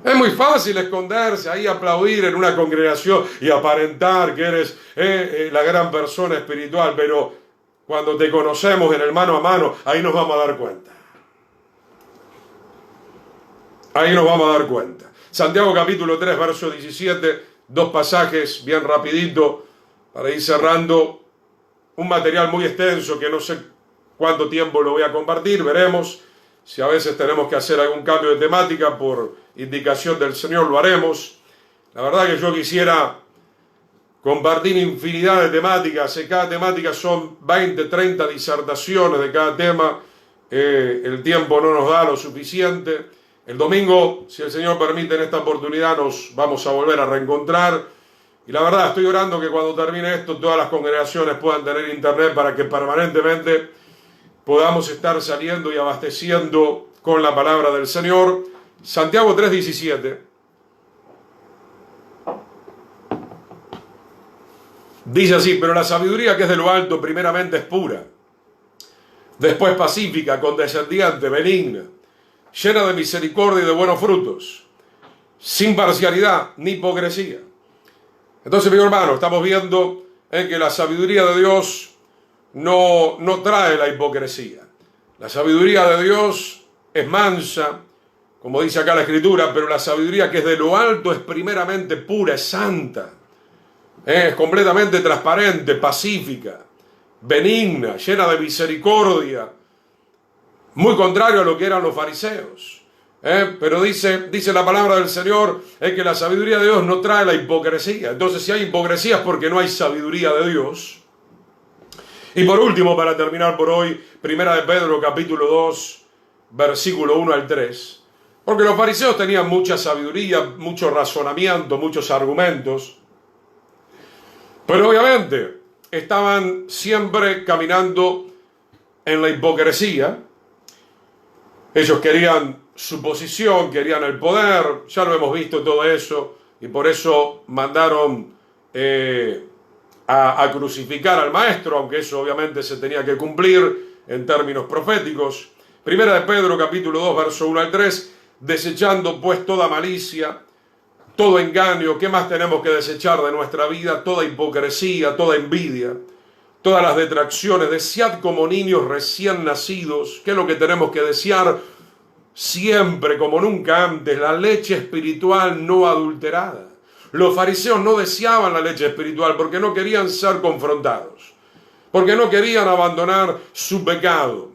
Es muy fácil esconderse ahí, aplaudir en una congregación y aparentar que eres la gran persona espiritual, pero cuando te conocemos en el mano a mano, ahí nos vamos a dar cuenta. Ahí nos vamos a dar cuenta. Santiago capítulo 3, verso 17, dos pasajes bien rapidito para ir cerrando. Un material muy extenso que no sé cuánto tiempo lo voy a compartir, veremos. Si a veces tenemos que hacer algún cambio de temática por indicación del Señor, lo haremos. La verdad que yo quisiera compartir infinidad de temáticas. Cada temática son 20, 30 disertaciones de cada tema. El tiempo no nos da lo suficiente. El domingo, si el Señor permite, en esta oportunidad nos vamos a volver a reencontrar. Y la verdad, estoy orando que cuando termine esto, todas las congregaciones puedan tener internet para que permanentemente podamos estar saliendo y abasteciendo con la palabra del Señor. Santiago 3:17. Dice así: pero la sabiduría que es de lo alto primeramente es pura, después pacífica, condescendiente, benigna, llena de misericordia y de buenos frutos, sin parcialidad ni hipocresía. Entonces, mi hermano, estamos viendo que la sabiduría de Dios no trae la hipocresía. La sabiduría de Dios es mansa, como dice acá la Escritura, pero la sabiduría que es de lo alto es primeramente pura, es santa, es completamente transparente, pacífica, benigna, llena de misericordia, muy contrario a lo que eran los fariseos. Pero dice la palabra del Señor que la sabiduría de Dios no trae la hipocresía. Entonces, si hay hipocresía es porque no hay sabiduría de Dios. Y por último, para terminar por hoy, Primera de Pedro capítulo 2, versículo 1 al 3. Porque los fariseos tenían mucha sabiduría, mucho razonamiento, muchos argumentos. Pero obviamente estaban siempre caminando en la hipocresía. Ellos querían su posición, querían el poder, ya lo hemos visto todo eso, y por eso mandaron a crucificar al maestro, aunque eso obviamente se tenía que cumplir en términos proféticos. Primera de Pedro capítulo 2, verso 1 al 3, desechando pues toda malicia, todo engaño. ¿Qué más tenemos que desechar de nuestra vida? Toda hipocresía, toda envidia, todas las detracciones. Desead como niños recién nacidos. ¿Qué es lo que tenemos que desear? Siempre, como nunca antes, la leche espiritual no adulterada. Los fariseos no deseaban la leche espiritual porque no querían ser confrontados, porque no querían abandonar su pecado,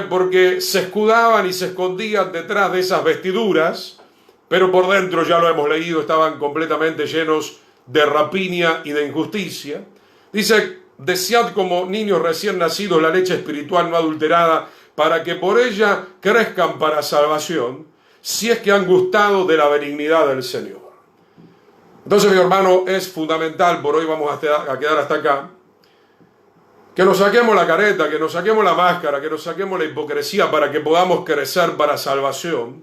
porque se escudaban y se escondían detrás de esas vestiduras, pero por dentro, ya lo hemos leído, estaban completamente llenos de rapiña y de injusticia. Dice: desead como niños recién nacidos la leche espiritual no adulterada, para que por ella crezcan para salvación, si es que han gustado de la benignidad del Señor. Entonces, mi hermano, es fundamental, por hoy vamos a quedar hasta acá, que nos saquemos la careta, que nos saquemos la máscara, que nos saquemos la hipocresía para que podamos crecer para salvación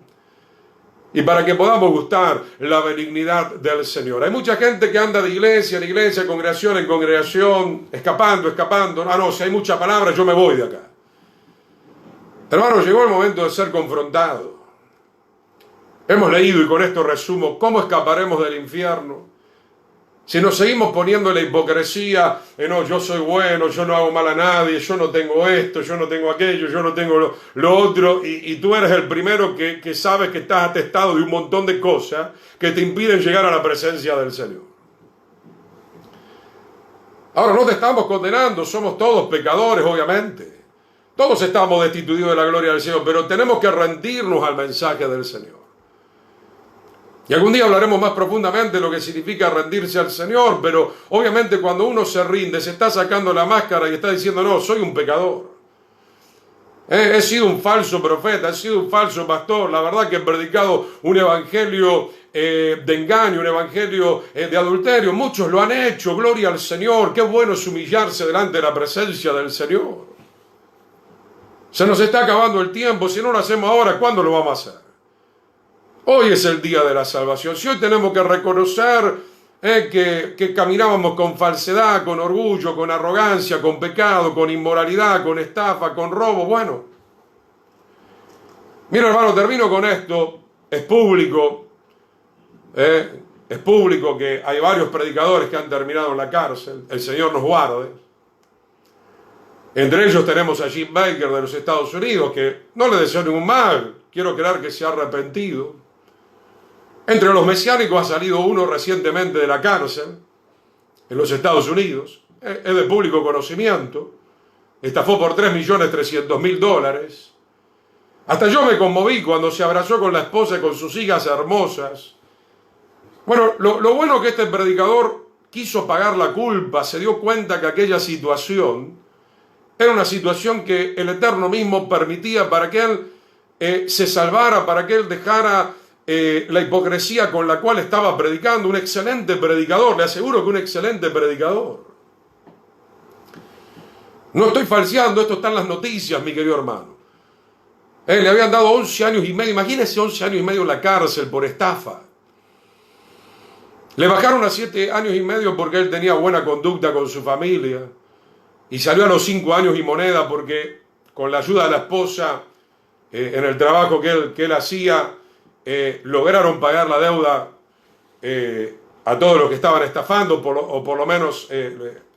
y para que podamos gustar la benignidad del Señor. Hay mucha gente que anda de iglesia en iglesia, congregación en congregación, escapando. No, si hay mucha palabra, yo me voy de acá. Hermano, llegó el momento de ser confrontado. Hemos leído, y con esto resumo, ¿cómo escaparemos del infierno? Si nos seguimos poniendo la hipocresía, no, yo soy bueno, yo no hago mal a nadie, yo no tengo esto, yo no tengo aquello, yo no tengo lo otro, y tú eres el primero que sabes que estás atestado de un montón de cosas que te impiden llegar a la presencia del Señor. Ahora, no te estamos condenando, somos todos pecadores, obviamente. Todos estamos destituidos de la gloria del Señor, pero tenemos que rendirnos al mensaje del Señor. Y algún día hablaremos más profundamente de lo que significa rendirse al Señor, pero obviamente cuando uno se rinde, se está sacando la máscara y está diciendo: no, soy un pecador. He sido un falso profeta, he sido un falso pastor, la verdad que he predicado un evangelio de engaño, un evangelio de adulterio. Muchos lo han hecho, gloria al Señor, qué bueno es humillarse delante de la presencia del Señor. Se nos está acabando el tiempo. Si no lo hacemos ahora, ¿cuándo lo vamos a hacer? Hoy es el día de la salvación. Si hoy tenemos que reconocer que caminábamos con falsedad, con orgullo, con arrogancia, con pecado, con inmoralidad, con estafa, con robo, bueno. Mira, hermano, termino con esto. Es público que hay varios predicadores que han terminado en la cárcel. El Señor nos guarde. Entre ellos tenemos a Jim Bakker de los Estados Unidos, que no le deseo ningún mal. Quiero creer que se ha arrepentido. Entre los mesiánicos ha salido uno recientemente de la cárcel en los Estados Unidos. Es de público conocimiento. Estafó por $3.300.000. Hasta yo me conmoví cuando se abrazó con la esposa y con sus hijas hermosas. Bueno, lo bueno que este predicador quiso pagar la culpa, se dio cuenta que aquella situación era una situación que el Eterno mismo permitía para que él se salvara, para que él dejara la hipocresía con la cual estaba predicando. Un excelente predicador, le aseguro que un excelente predicador. No estoy falseando, esto está en las noticias, mi querido hermano. Le habían dado 11 años y medio, imagínense 11 años y medio en la cárcel por estafa. Le bajaron a 7 años y medio porque él tenía buena conducta con su familia. Y salió a los 5 años y moneda porque con la ayuda de la esposa, en el trabajo que él hacía, lograron pagar la deuda a todos los que estaban estafando, o por lo menos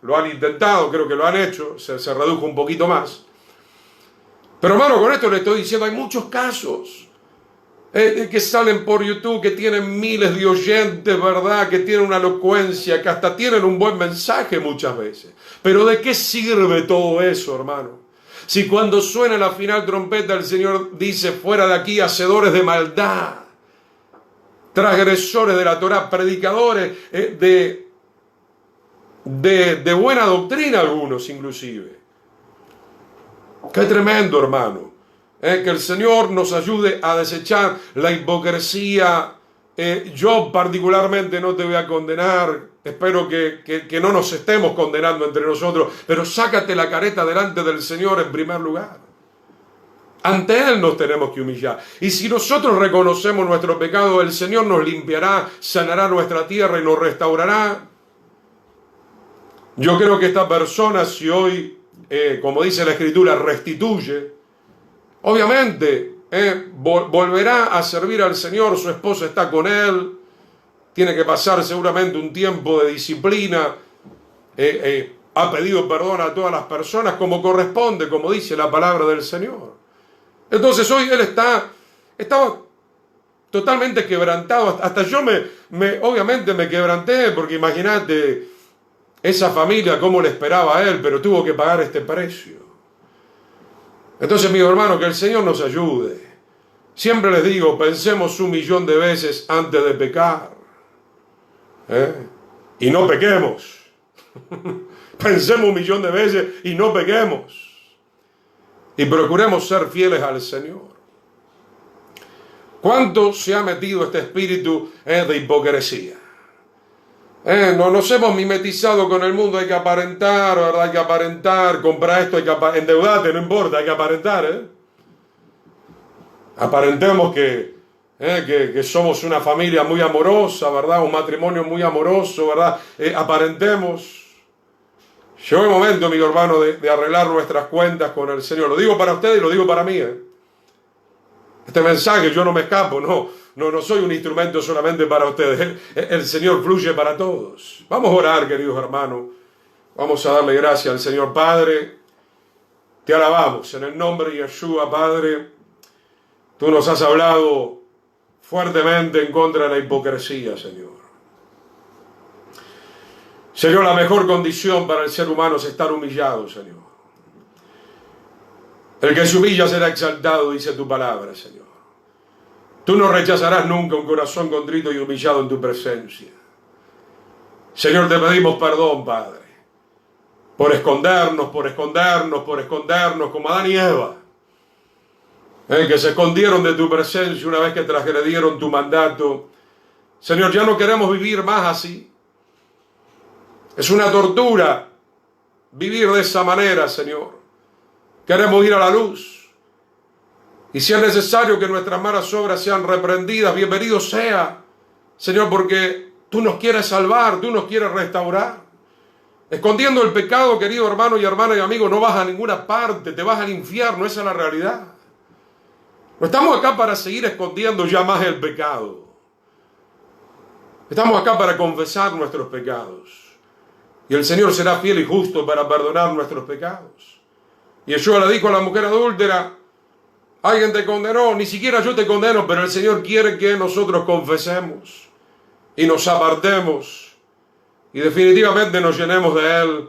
lo han intentado, creo que lo han hecho, se redujo un poquito más. Pero hermano, con esto le estoy diciendo, hay muchos casos que salen por YouTube, que tienen miles de oyentes, ¿verdad? Que tienen una elocuencia, que hasta tienen un buen mensaje muchas veces. Pero ¿de qué sirve todo eso, hermano? Si cuando suena la final trompeta el Señor dice, fuera de aquí, hacedores de maldad, transgresores de la Torá, predicadores de buena doctrina algunos inclusive. Qué tremendo, hermano. Que el Señor nos ayude a desechar la hipocresía. Yo particularmente no te voy a condenar. Espero que no nos estemos condenando entre nosotros. Pero sácate la careta delante del Señor en primer lugar. Ante Él nos tenemos que humillar. Y si nosotros reconocemos nuestro pecado, el Señor nos limpiará, sanará nuestra tierra y nos restaurará. Yo creo que esta persona, si hoy, como dice la Escritura, restituye, obviamente, volverá a servir al Señor, su esposa está con él, tiene que pasar seguramente un tiempo de disciplina, ha pedido perdón a todas las personas como corresponde, como dice la palabra del Señor. Entonces hoy él estaba totalmente quebrantado, hasta yo obviamente me quebranté, porque imagínate esa familia cómo le esperaba a él, pero tuvo que pagar este precio. Entonces, mi hermano, que el Señor nos ayude. Siempre les digo, pensemos 1.000.000 de veces antes de pecar. Y no pequemos. Pensemos 1.000.000 de veces y no pequemos. Y procuremos ser fieles al Señor. ¿Cuánto se ha metido este espíritu de hipocresía? Nos hemos mimetizado con el mundo, hay que aparentar, ¿verdad? Hay que aparentar, comprar esto, hay que endeudarte, no importa, hay que aparentar, Aparentemos que somos una familia muy amorosa, ¿verdad? Un matrimonio muy amoroso, ¿verdad? Aparentemos. Llegó el momento, amigo hermano, de arreglar nuestras cuentas con el Señor. Lo digo para ustedes y lo digo para mí, Este mensaje, yo no me escapo, no soy un instrumento solamente para ustedes. El Señor fluye para todos. Vamos a orar, queridos hermanos. Vamos a darle gracias al Señor. Padre, te alabamos en el nombre de Yeshua, Padre. Tú nos has hablado fuertemente en contra de la hipocresía, Señor. Señor, la mejor condición para el ser humano es estar humillado, Señor. El que se humilla será exaltado, dice tu palabra, Señor. Tú no rechazarás nunca un corazón contrito y humillado en tu presencia. Señor, te pedimos perdón, Padre, por escondernos, como Adán y Eva, que se escondieron de tu presencia una vez que transgredieron tu mandato. Señor, ya no queremos vivir más así. Es una tortura vivir de esa manera, Señor. Queremos ir a la luz. Y si es necesario que nuestras malas obras sean reprendidas, bienvenido sea, Señor, porque tú nos quieres salvar, tú nos quieres restaurar. Escondiendo el pecado, querido hermano y hermana y amigo, no vas a ninguna parte, te vas al infierno, esa es la realidad. No estamos acá para seguir escondiendo ya más el pecado. Estamos acá para confesar nuestros pecados. Y el Señor será fiel y justo para perdonar nuestros pecados. Y Yeshua le dijo a la mujer adúltera, alguien te condenó, ni siquiera yo te condeno, pero el Señor quiere que nosotros confesemos y nos apartemos y definitivamente nos llenemos de Él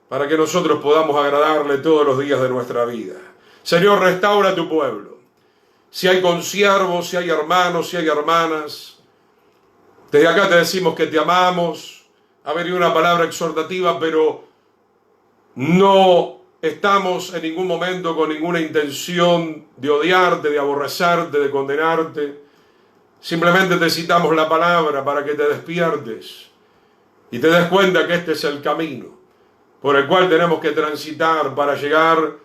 para que nosotros podamos agradarle todos los días de nuestra vida. Señor, restaura tu pueblo. Si hay consiervos, si hay hermanos, si hay hermanas, desde acá te decimos que te amamos. Ha venido una palabra exhortativa, pero no estamos en ningún momento con ninguna intención de odiarte, de aborrecerte, de condenarte. Simplemente te citamos la palabra para que te despiertes y te des cuenta que este es el camino por el cual tenemos que transitar para llegar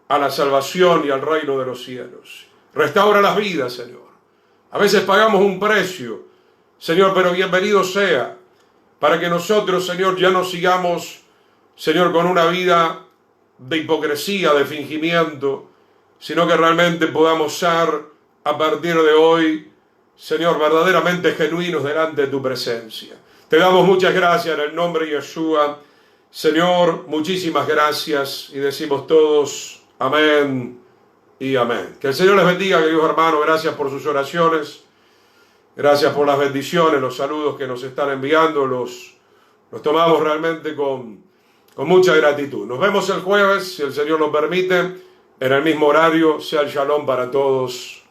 a la salvación y al reino de los cielos. Restaura las vidas, Señor. A veces pagamos un precio, Señor, pero bienvenido sea, para que nosotros, Señor, ya no sigamos, Señor, con una vida de hipocresía, de fingimiento, sino que realmente podamos ser, a partir de hoy, Señor, verdaderamente genuinos delante de tu presencia. Te damos muchas gracias en el nombre de Yeshua. Señor, muchísimas gracias y decimos todos amén y amén. Que el Señor les bendiga, queridos hermanos. Gracias por sus oraciones. Gracias por las bendiciones, los saludos que nos están enviando. Los tomamos realmente con mucha gratitud. Nos vemos el jueves, si el Señor lo permite, en el mismo horario. Sea el shalom para todos.